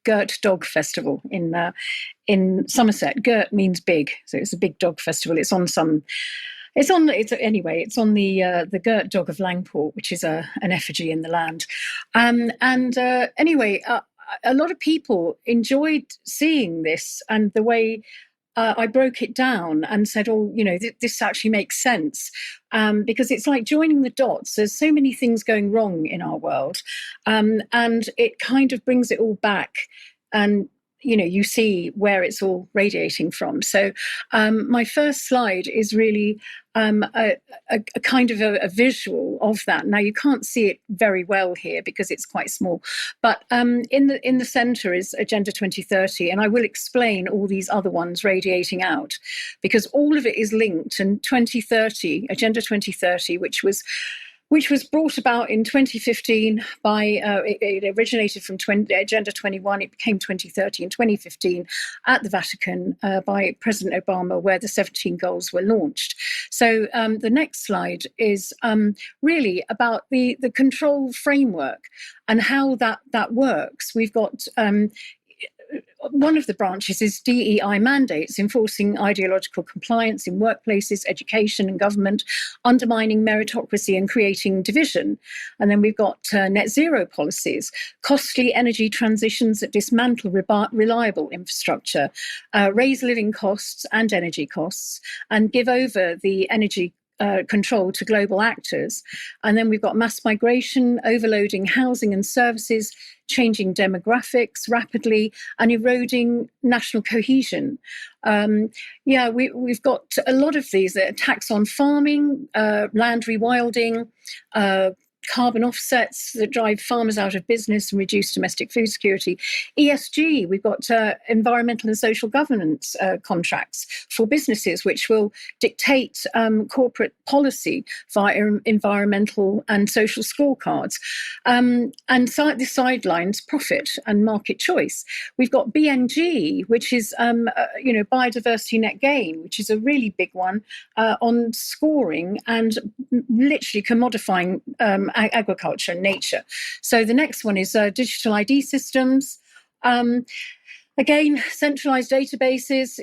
Gert Dog Festival in Somerset. Gert means big, so it's a big dog festival. It's on the Gert Dog of Langport, which is an effigy in the land. Anyway, a lot of people enjoyed seeing this and the way I broke it down and said, oh, this actually makes sense, because it's like joining the dots. There's so many things going wrong in our world, and it kind of brings it all back, and you see where it's all radiating from. So my first slide is really a kind of a visual of that. Now you can't see it very well here because it's quite small, but in the centre is Agenda 2030, and I will explain all these other ones radiating out because all of it is linked. And Agenda 2030, which was brought about in 2015 by, it originated from Agenda 21, it became 2030 in 2015 at the Vatican by President Obama, where the 17 goals were launched. So the next slide is really about the control framework and how that works. We've got one of the branches is DEI mandates, enforcing ideological compliance in workplaces, education and government, undermining meritocracy and creating division. And then we've got net zero policies, costly energy transitions that dismantle reliable infrastructure, raise living costs and energy costs, and give over the energy control to global actors. And then we've got mass migration, overloading housing and services, changing demographics rapidly, and eroding national cohesion. We've got a lot of these attacks on farming, land rewilding, carbon offsets that drive farmers out of business and reduce domestic food security. ESG, we've got environmental and social governance contracts for businesses, which will dictate corporate policy via environmental and social scorecards. And the sidelines profit and market choice. We've got BNG, which is biodiversity net gain, which is a really big one on scoring and literally commodifying agriculture and nature. So the next one is digital ID systems. Again, centralised databases,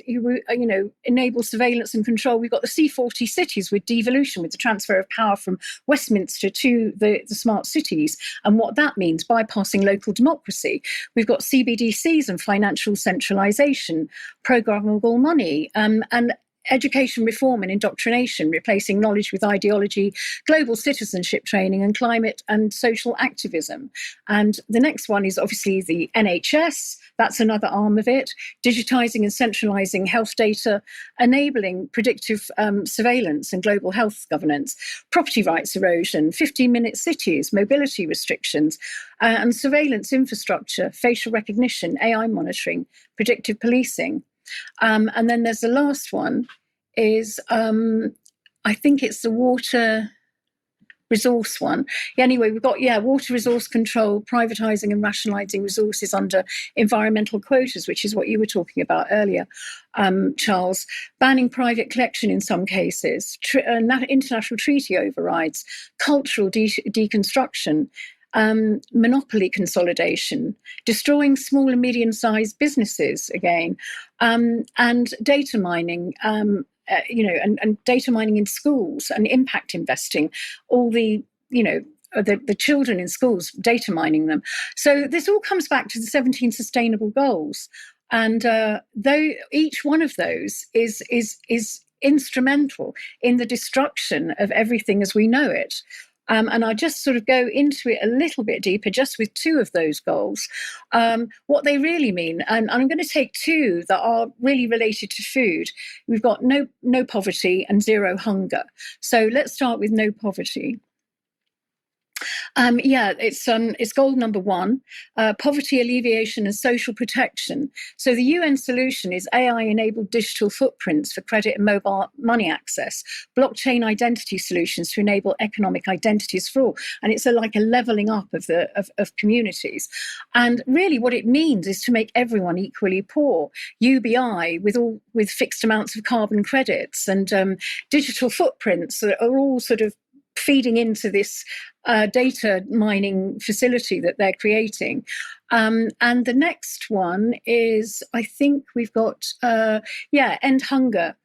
enable surveillance and control. We've got the C40 cities with devolution, with the transfer of power from Westminster to the smart cities, and what that means, bypassing local democracy. We've got CBDCs and financial centralisation, programmable money, and education reform and indoctrination, replacing knowledge with ideology, global citizenship training, and climate and social activism. And the next one is obviously the NHS. That's another arm of it, digitising and centralising health data, enabling predictive surveillance and global health governance, property rights erosion, 15-minute cities, mobility restrictions, and surveillance infrastructure, facial recognition, AI monitoring, predictive policing. And then there's the last one is, I think it's the water resource one. Anyway, we've got, water resource control, privatising and rationalising resources under environmental quotas, which is what you were talking about earlier, Charles. Banning private collection in some cases, international treaty overrides, cultural deconstruction, monopoly consolidation, destroying small and medium-sized businesses again, and data mining, and data mining in schools and impact investing, all the children in schools, data mining them. So this all comes back to the 17 sustainable goals. And though each one of those is instrumental in the destruction of everything as we know it. And I'll just sort of go into it a little bit deeper, just with two of those goals, what they really mean. And I'm going to take two that are really related to food. We've got no poverty and zero hunger. So let's start with no poverty. It's goal number one, poverty alleviation and social protection. So the UN solution is AI-enabled digital footprints for credit and mobile money access, blockchain identity solutions to enable economic identities for all. And it's like a levelling up of communities. And really what it means is to make everyone equally poor. UBI with fixed amounts of carbon credits and digital footprints that are all sort of feeding into this data mining facility that they're creating. And the next one is, I think we've got, end hunger.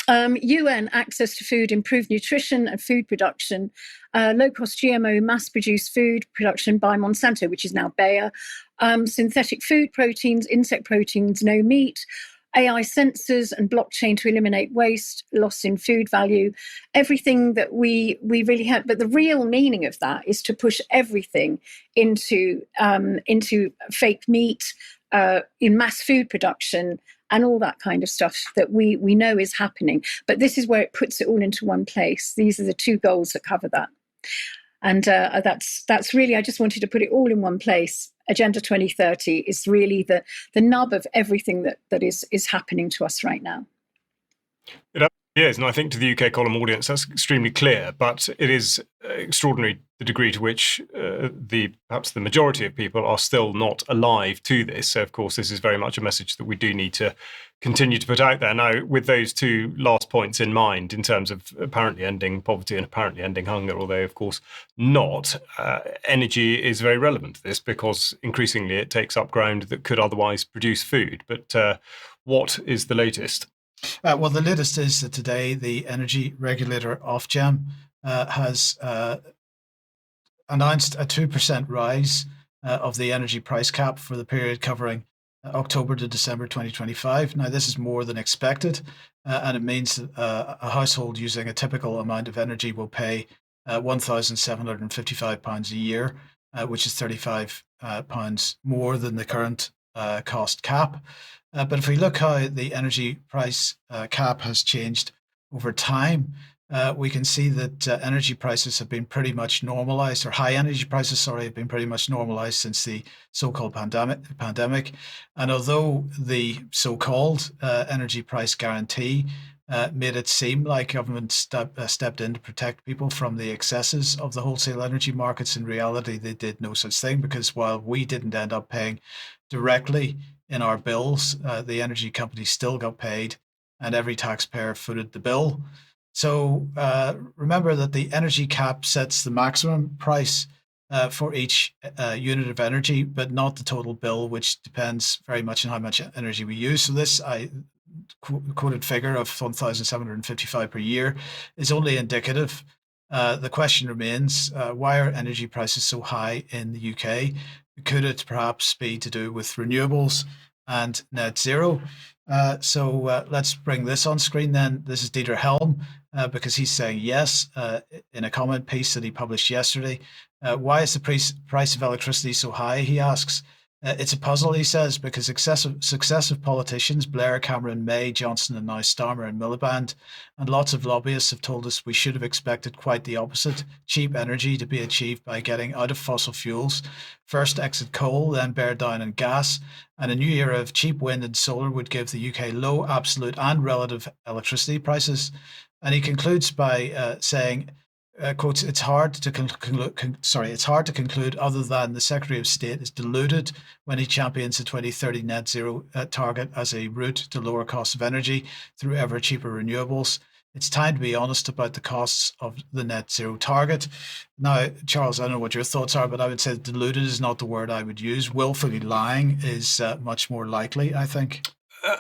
UN access to food, improved nutrition and food production, low-cost GMO mass-produced food production by Monsanto, which is now Bayer, synthetic food proteins, insect proteins, no meat, AI sensors and blockchain to eliminate waste, loss in food value, everything that we really have. But the real meaning of that is to push everything into fake meat, in mass food production, and all that kind of stuff that we know is happening. But this is where it puts it all into one place. These are the two goals that cover that. And that's really, I just wanted to put it all in one place. Agenda 2030 is really the nub of everything that is happening to us right now. It absolutely is, and I think to the UK column audience that's extremely clear, but it is extraordinary the degree to which perhaps the majority of people are still not alive to this. So of course this is very much a message that we do need to continue to put out there. Now, with those two last points in mind, in terms of apparently ending poverty and apparently ending hunger, although of course not, energy is very relevant to this because increasingly it takes up ground that could otherwise produce food. But what is the latest? Well, the latest is that today the energy regulator Ofgem has announced a 2% rise of the energy price cap for the period covering October to December 2025. Now, this is more than expected, and it means that a household using a typical amount of energy will pay £1,755 a year, which is £35 more than the current cost cap. But if we look how the energy price cap has changed over time, we can see that energy prices have been pretty much normalized, or high energy prices, have been pretty much normalized since the so-called pandemic. And although the so-called energy price guarantee made it seem like government stepped in to protect people from the excesses of the wholesale energy markets, in reality, they did no such thing, because while we didn't end up paying directly in our bills, the energy companies still got paid, and every taxpayer footed the bill. So remember that the energy cap sets the maximum price for each unit of energy, but not the total bill, which depends very much on how much energy we use. So this quoted figure of £1,755 per year is only indicative. The question remains, why are energy prices so high in the UK? Could it perhaps be to do with renewables and net zero? So let's bring this on screen then. This is Dieter Helm, because he's saying yes in a comment piece that he published yesterday. Why is the price of electricity so high, he asks. It's a puzzle, he says, because successive politicians, Blair, Cameron, May, Johnson, and now Starmer and Miliband, and lots of lobbyists have told us we should have expected quite the opposite, cheap energy to be achieved by getting out of fossil fuels, first exit coal, then bear down on gas, and a new era of cheap wind and solar would give the UK low absolute and relative electricity prices. And he concludes by saying, quotes, it's hard to conclude other than the Secretary of State is deluded when he champions the 2030 net zero target as a route to lower costs of energy through ever cheaper renewables. It's time to be honest about the costs of the net zero target. Now, Charles, I don't know what your thoughts are, but I would say deluded is not the word I would use. Willfully lying is much more likely, I think.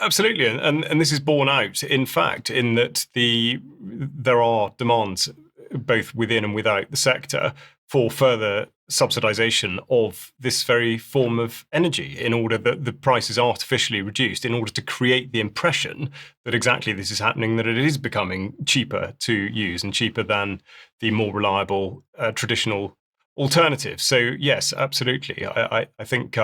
Absolutely, and this is borne out, in fact, in that there are demands both within and without the sector for further subsidisation of this very form of energy in order that the price is artificially reduced in order to create the impression that exactly this is happening, that it is becoming cheaper to use and cheaper than the more reliable traditional alternative. So yes, absolutely. I think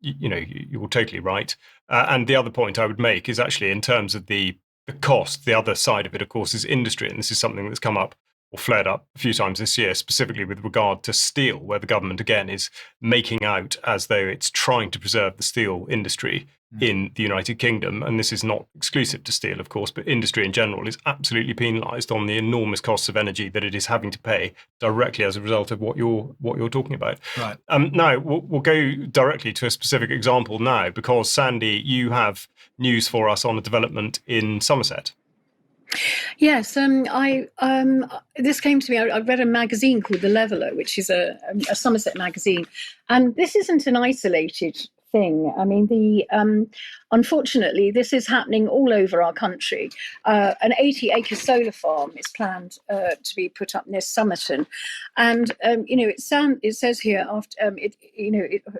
you're totally right. And the other point I would make is actually in terms of the cost, the other side of it, of course, is industry. And this is something that's come up or flared up a few times this year, specifically with regard to steel, where the government, again, is making out as though it's trying to preserve the steel industry in the United Kingdom. And this is not exclusive to steel, of course, but industry in general is absolutely penalised on the enormous costs of energy that it is having to pay directly as a result of what you're talking about. Right. Now, we'll go directly to a specific example now, because, Sandi, you have news for us on a development in Somerset. Yes, this came to me. I read a magazine called The Leveller, which is a Somerset magazine, and this isn't an isolated thing. I mean, unfortunately, this is happening all over our country. An 80-acre solar farm is planned to be put up near Somerton, and it says here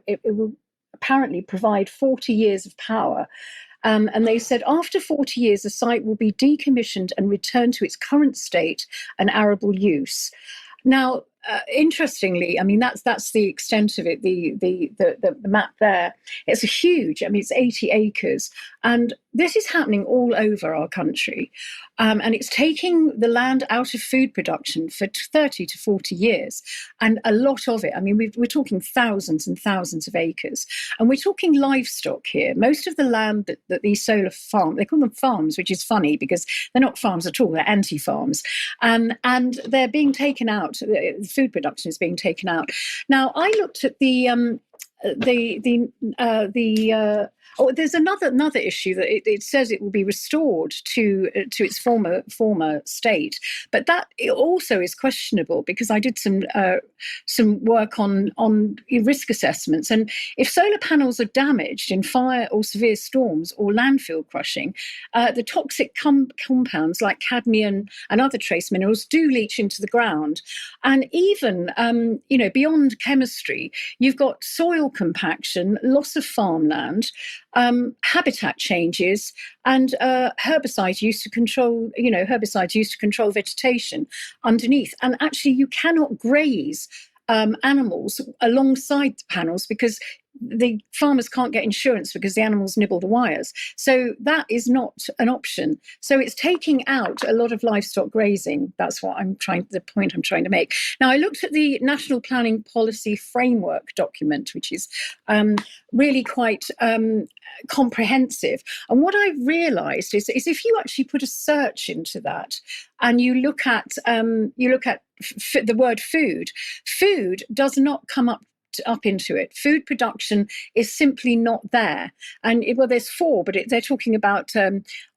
it will apparently provide 40 years of power. And they said after 40 years, the site will be decommissioned and returned to its current state and arable use. Now, interestingly, I mean, that's the extent of it, the map there. It's huge. I mean, it's 80 acres. And this is happening all over our country. And it's taking the land out of food production for 30 to 40 years. And a lot of it, I mean, we're talking thousands and thousands of acres. And we're talking livestock here. Most of the land that these solar farms, they call them farms, which is funny because they're not farms at all, they're anti-farms. And they're being taken out, food production is being taken out. Now, I looked at there's another issue that it says it will be restored to its former state, but that also is questionable because I did some work on risk assessments, and if solar panels are damaged in fire or severe storms or landfill crushing, the toxic compounds like cadmium and other trace minerals do leach into the ground, and even beyond chemistry, you've got soil compaction, loss of farmland, habitat changes, and herbicides used to control vegetation underneath. And actually, you cannot graze animals alongside the panels because the farmers can't get insurance because the animals nibble the wires. So that is not an option. So it's taking out a lot of livestock grazing. That's what the point I'm trying to make. Now, I looked at the National Planning Policy Framework document, which is really quite comprehensive. And what I realised is if you actually put a search into that and you look at the word food does not come up into it. Food production is simply not there. And there's four, but they're talking about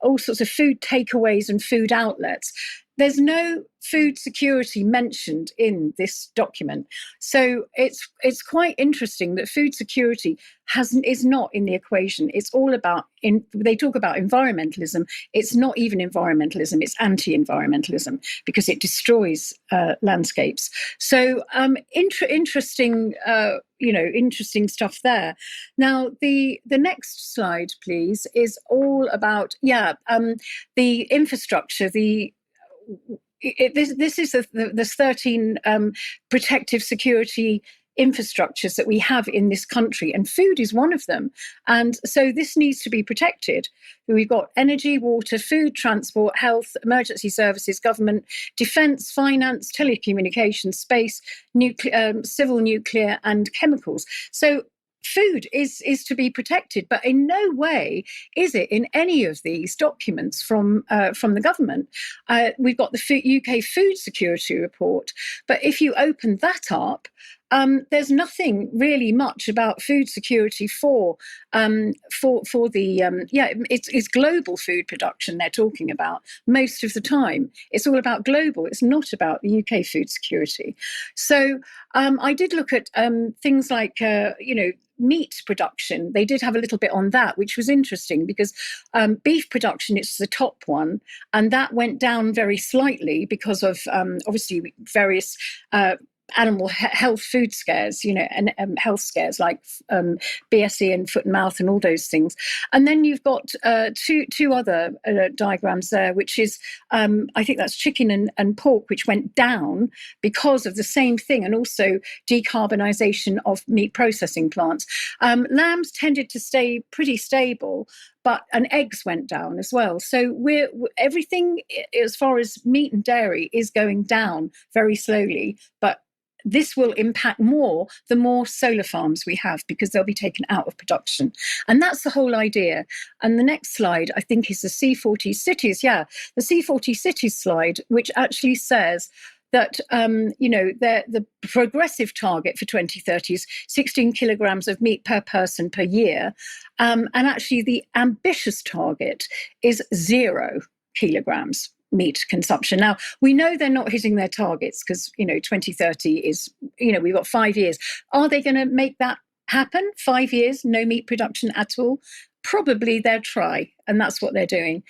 all sorts of food takeaways and food outlets. there's no food security mentioned in this document. So it's quite interesting that food security is not in the equation. It's all about, they talk about environmentalism. It's not even environmentalism, it's anti-environmentalism, because it destroys landscapes. So interesting, interesting stuff there. Now, the next slide, please, is all about, the infrastructure, this is the 13 protective security infrastructures that we have in this country, and food is one of them. And so this needs to be protected. We've got energy, water, food, transport, health, emergency services, government, defence, finance, telecommunications, space, civil nuclear, and chemicals. So food is to be protected, but in no way is it in any of these documents from the government. We've got the UK Food Security Report, but if you open that up, there's nothing really much about food security for the it's global food production they're talking about most of the time. It's all about global. It's not about the UK food security. So I did look at things like meat production. They did have a little bit on that, which was interesting because beef production is the top one, and that went down very slightly because of obviously various animal health food scares, and health scares like BSE and foot and mouth and all those things. And then you've got two other diagrams there, which is I think that's chicken and pork, which went down because of the same thing, and also decarbonisation of meat processing plants. Lambs tended to stay pretty stable, and eggs went down as well. So everything as far as meat and dairy is going down very slowly, but this will impact more the more solar farms we have, because they'll be taken out of production. And that's the whole idea. And the next slide, I think, is the C40 cities. Yeah, the C40 cities slide, which actually says that the progressive target for 2030 is 16 kilograms of meat per person per year. And actually the ambitious target is 0 kilograms meat consumption. Now, we know they're not hitting their targets because, 2030 is, we've got 5 years. Are they going to make that happen? 5 years, no meat production at all? Probably they'll try, and that's what they're doing.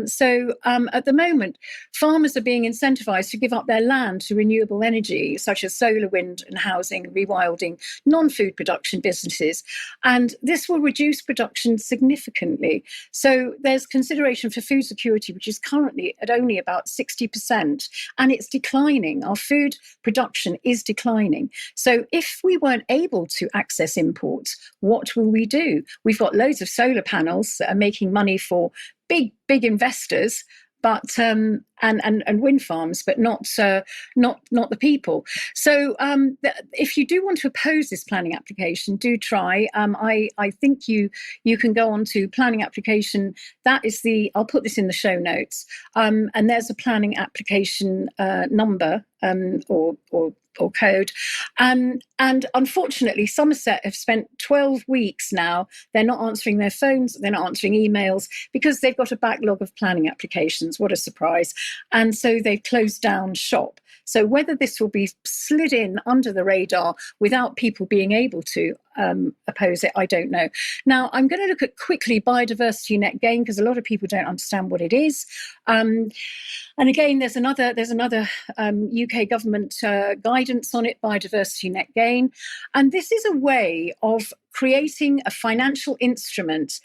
So at the moment, farmers are being incentivized to give up their land to renewable energy, such as solar, wind and housing, rewilding, non-food production businesses. And this will reduce production significantly. So there's consideration for food security, which is currently at only about 60%, and it's declining. Our food production is declining. So if we weren't able to access imports, what will we do? We've got loads of solar panels that are making money for big investors, but and wind farms, but not the people. So if you do want to oppose this planning application, do try. I think you can go on to planning application. That is I'll put this in the show notes. And there's a planning application number or code. And unfortunately, Somerset have spent 12 weeks now. They're not answering their phones, they're not answering emails, because they've got a backlog of planning applications. What a surprise. And so they've closed down shop. So whether this will be slid in under the radar without people being able to oppose it, I don't know. Now, I'm going to look at quickly biodiversity net gain, because a lot of people don't understand what it is. And again, there's another UK government guidance on it, biodiversity net gain. And this is a way of creating a financial instrument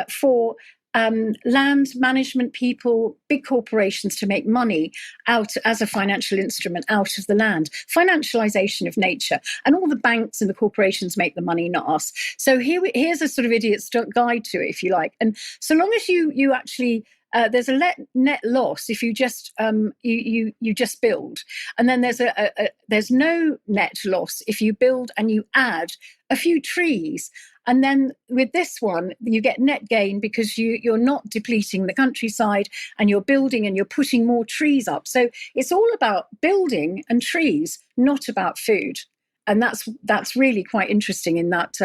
for land management people, big corporations, to make money out as a financial instrument out of the land. Financialization of nature. And all the banks and the corporations make the money, not us. So here's a sort of idiot's guide to it, if you like. And so long as you actually there's a net loss if you just you just build, and then there's no net loss if you build and you add a few trees. And then with this one, you get net gain because you're not depleting the countryside, and you're building and you're putting more trees up. So it's all about building and trees, not about food. And that's really quite interesting in that.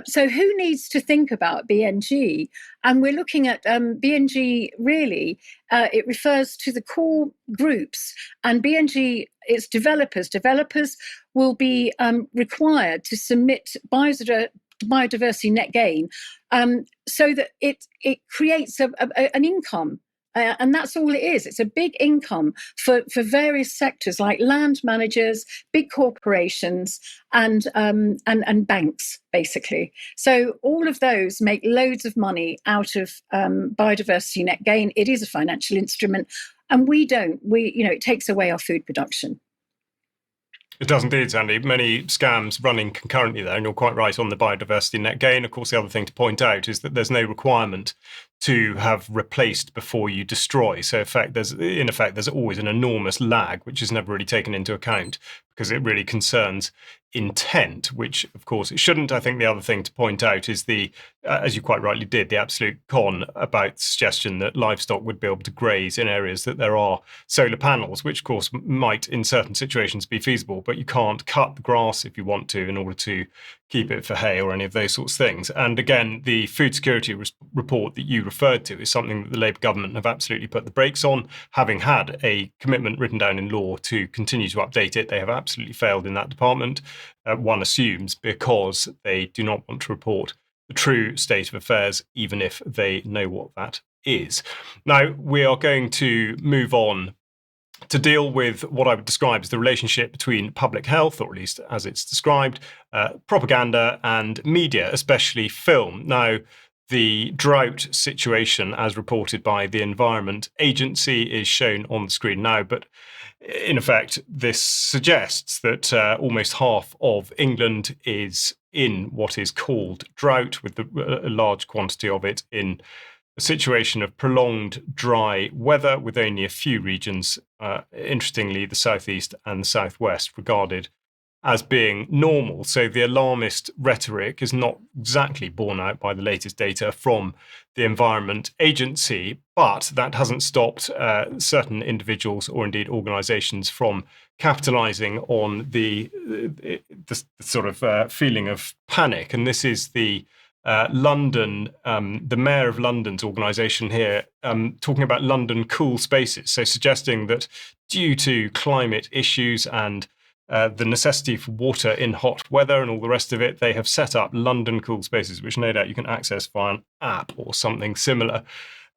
So who needs to think about BNG? And we're looking at BNG really, it refers to the core groups, and BNG, it's developers. Developers will be required to submit biodiversity net gain so that it creates an income. And that's all it is. It's a big income for various sectors like land managers, big corporations, and banks, basically. So all of those make loads of money out of biodiversity net gain. It is a financial instrument, and we don't. It takes away our food production. It does indeed, Sandi. Many scams running concurrently there, and you're quite right on the biodiversity net gain. Of course, the other thing to point out is that there's no requirement to have replaced before you destroy. So in effect, there's always an enormous lag, which is never really taken into account because it really concerns intent, which of course it shouldn't. I think the other thing to point out is as you quite rightly did, the absolute con about the suggestion that livestock would be able to graze in areas that there are solar panels, which of course might in certain situations be feasible, but you can't cut the grass if you want to in order to keep it for hay or any of those sorts of things. And again, the food security report that you referred to is something that the Labour government have absolutely put the brakes on. Having had a commitment written down in law to continue to update it, they have absolutely failed in that department, one assumes, because they do not want to report the true state of affairs, even if they know what that is. Now, we are going to move on to deal with what I would describe as the relationship between public health, or at least as it's described, propaganda and media, especially film. Now, the drought situation, as reported by the Environment Agency, is shown on the screen now, but in effect, this suggests that almost half of England is in what is called drought, with a large quantity of it in a situation of prolonged dry weather, with only a few regions, interestingly, the southeast and the southwest, regarded as being normal. So the alarmist rhetoric is not exactly borne out by the latest data from the Environment Agency, but that hasn't stopped certain individuals or indeed organisations from capitalising on the sort of feeling of panic. And this is the London, the Mayor of London's organisation here, talking about London cool spaces. So suggesting that due to climate issues and the necessity for water in hot weather and all the rest of it, they have set up London cool spaces, which no doubt you can access via an app or something similar.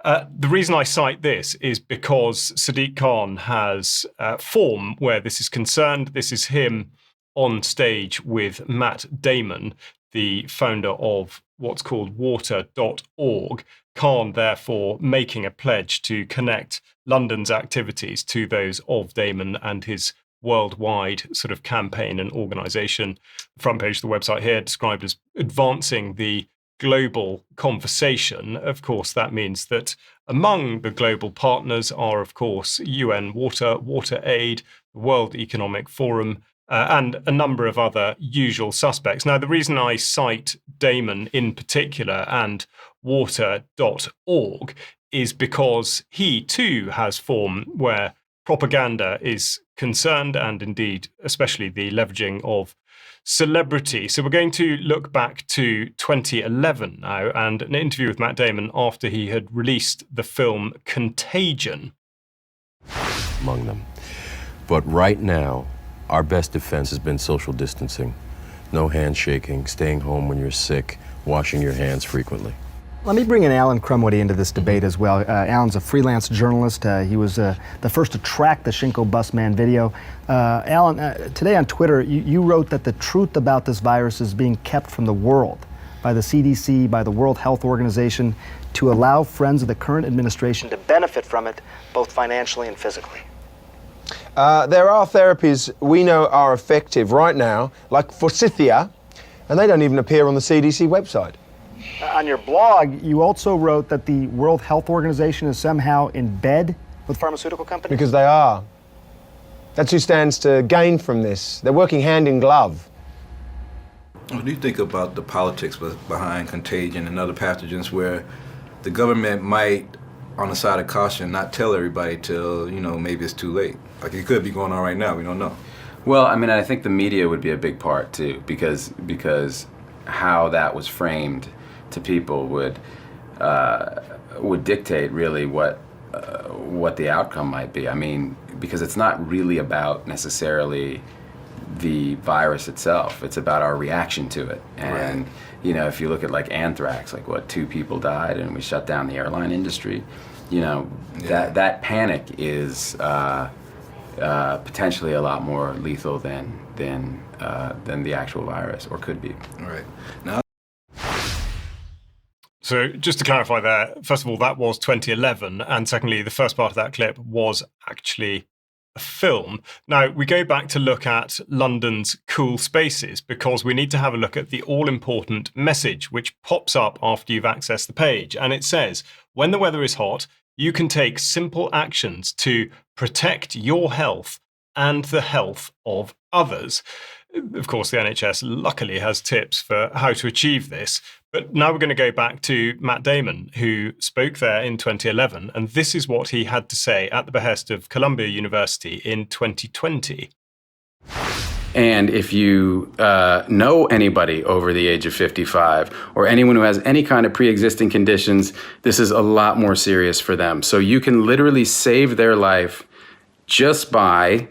The reason I cite this is because Sadiq Khan has form where this is concerned. This is him on stage with Matt Damon, the founder of what's called water.org. Khan, therefore, making a pledge to connect London's activities to those of Damon and his worldwide sort of campaign and organisation. The front page of the website here described as advancing the global conversation. Of course, that means that among the global partners are, of course, UN Water, WaterAid, the World Economic Forum, and a number of other usual suspects. Now, the reason I cite Damon in particular and water.org is because he too has form where propaganda is concerned, and indeed, especially the leveraging of celebrity. So we're going to look back to 2011 now, and an interview with Matt Damon after he had released the film Contagion. Among them. But right now, our best defense has been social distancing. No handshaking, staying home when you're sick, washing your hands frequently. Let me bring in Alan Crumwoody into this debate as well. Alan's a freelance journalist. He was the first to track the Shinko busman video. Alan, today on Twitter, you wrote that the truth about this virus is being kept from the world by the CDC, by the World Health Organization, to allow friends of the current administration to benefit from it, both financially and physically. There are therapies we know are effective right now, like forsythia, and they don't even appear on the CDC website. On your blog, you also wrote that the World Health Organization is somehow in bed with pharmaceutical companies? Because they are. That's who stands to gain from this. They're working hand in glove. When you think about the politics behind contagion and other pathogens where the government might, on the side of caution, not tell everybody till, maybe it's too late. Like it could be going on right now, we don't know. Well, I mean, I think the media would be a big part too, because how that was framed to people would dictate really what the outcome might be. I mean, because it's not really about necessarily the virus itself; it's about our reaction to it. And you know, if you look at like anthrax, like 2 people died, and we shut down the airline industry. You know, that panic is potentially a lot more lethal than the actual virus, or could be. Right. Now. So just to clarify there, first of all, that was 2011, and secondly, the first part of that clip was actually a film. Now, we go back to look at London's cool spaces because we need to have a look at the all-important message which pops up after you've accessed the page, and it says, when the weather is hot, you can take simple actions to protect your health and the health of others. Of course, the NHS luckily has tips for how to achieve this. But now we're going to go back to Matt Damon, who spoke there in 2011. And this is what he had to say at the behest of Columbia University in 2020. And if you know anybody over the age of 55 or anyone who has any kind of pre-existing conditions, this is a lot more serious for them. So you can literally save their life just by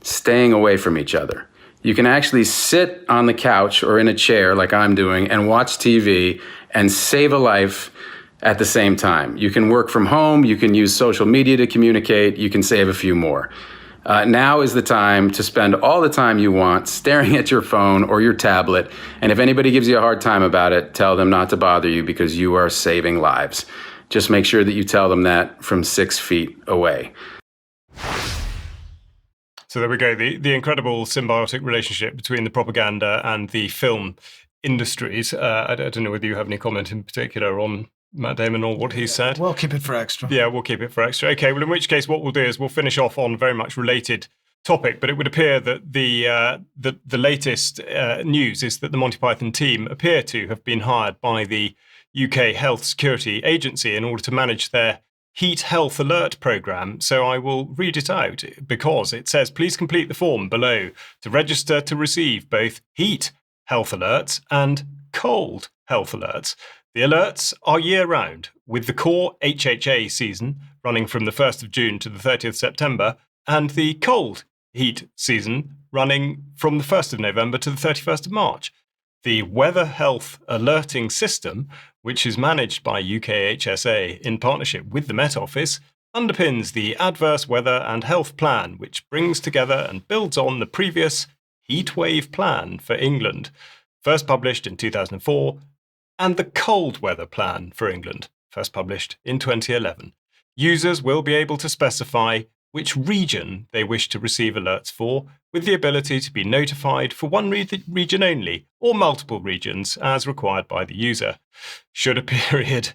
staying away from each other. You can actually sit on the couch or in a chair like I'm doing and watch TV and save a life at the same time. You can work from home, you can use social media to communicate, you can save a few more. Now is the time to spend all the time you want staring at your phone or your tablet. And if anybody gives you a hard time about it, tell them not to bother you because you are saving lives. Just make sure that you tell them that from 6 feet away. So there we go, the incredible symbiotic relationship between the propaganda and the film industries. I don't know whether you have any comment in particular on Matt Damon or what he said. We'll keep it for extra. Yeah, we'll keep it for extra. Okay, well, in which case what we'll do is we'll finish off on a very much related topic, but it would appear that the latest news is that the Monty Python team appear to have been hired by the UK Health Security Agency in order to manage their Heat Health Alert programme. So I will read it out because it says, please complete the form below to register to receive both heat health alerts and cold health alerts. The alerts are year-round, with the core HHA season running from the 1st of June to the 30th of September, and the cold heat season running from the 1st of November to the 31st of March. The Weather Health Alerting System, which is managed by UKHSA in partnership with the Met Office, underpins the Adverse Weather and Health Plan, which brings together and builds on the previous Heatwave Plan for England, first published in 2004, and the Cold Weather Plan for England, first published in 2011. Users will be able to specify which region they wish to receive alerts for, with the ability to be notified for one region only, or multiple regions, as required by the user. Should a period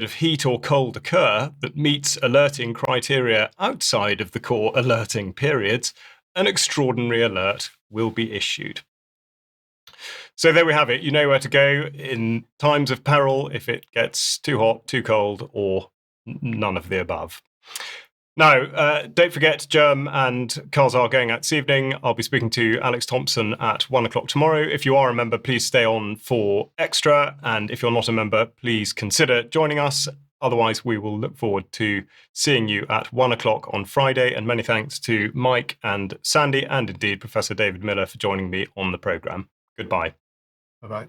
of heat or cold occur that meets alerting criteria outside of the core alerting periods, an extraordinary alert will be issued. So there we have it. You know where to go in times of peril if it gets too hot, too cold, or none of the above. Now, don't forget, Germ and Cars are going out this evening. I'll be speaking to Alex Thompson at 1 o'clock tomorrow. If you are a member, please stay on for extra. And if you're not a member, please consider joining us. Otherwise, we will look forward to seeing you at 1 o'clock on Friday. And many thanks to Mike and Sandi, and indeed Professor David Miller, for joining me on the programme. Goodbye. Bye-bye.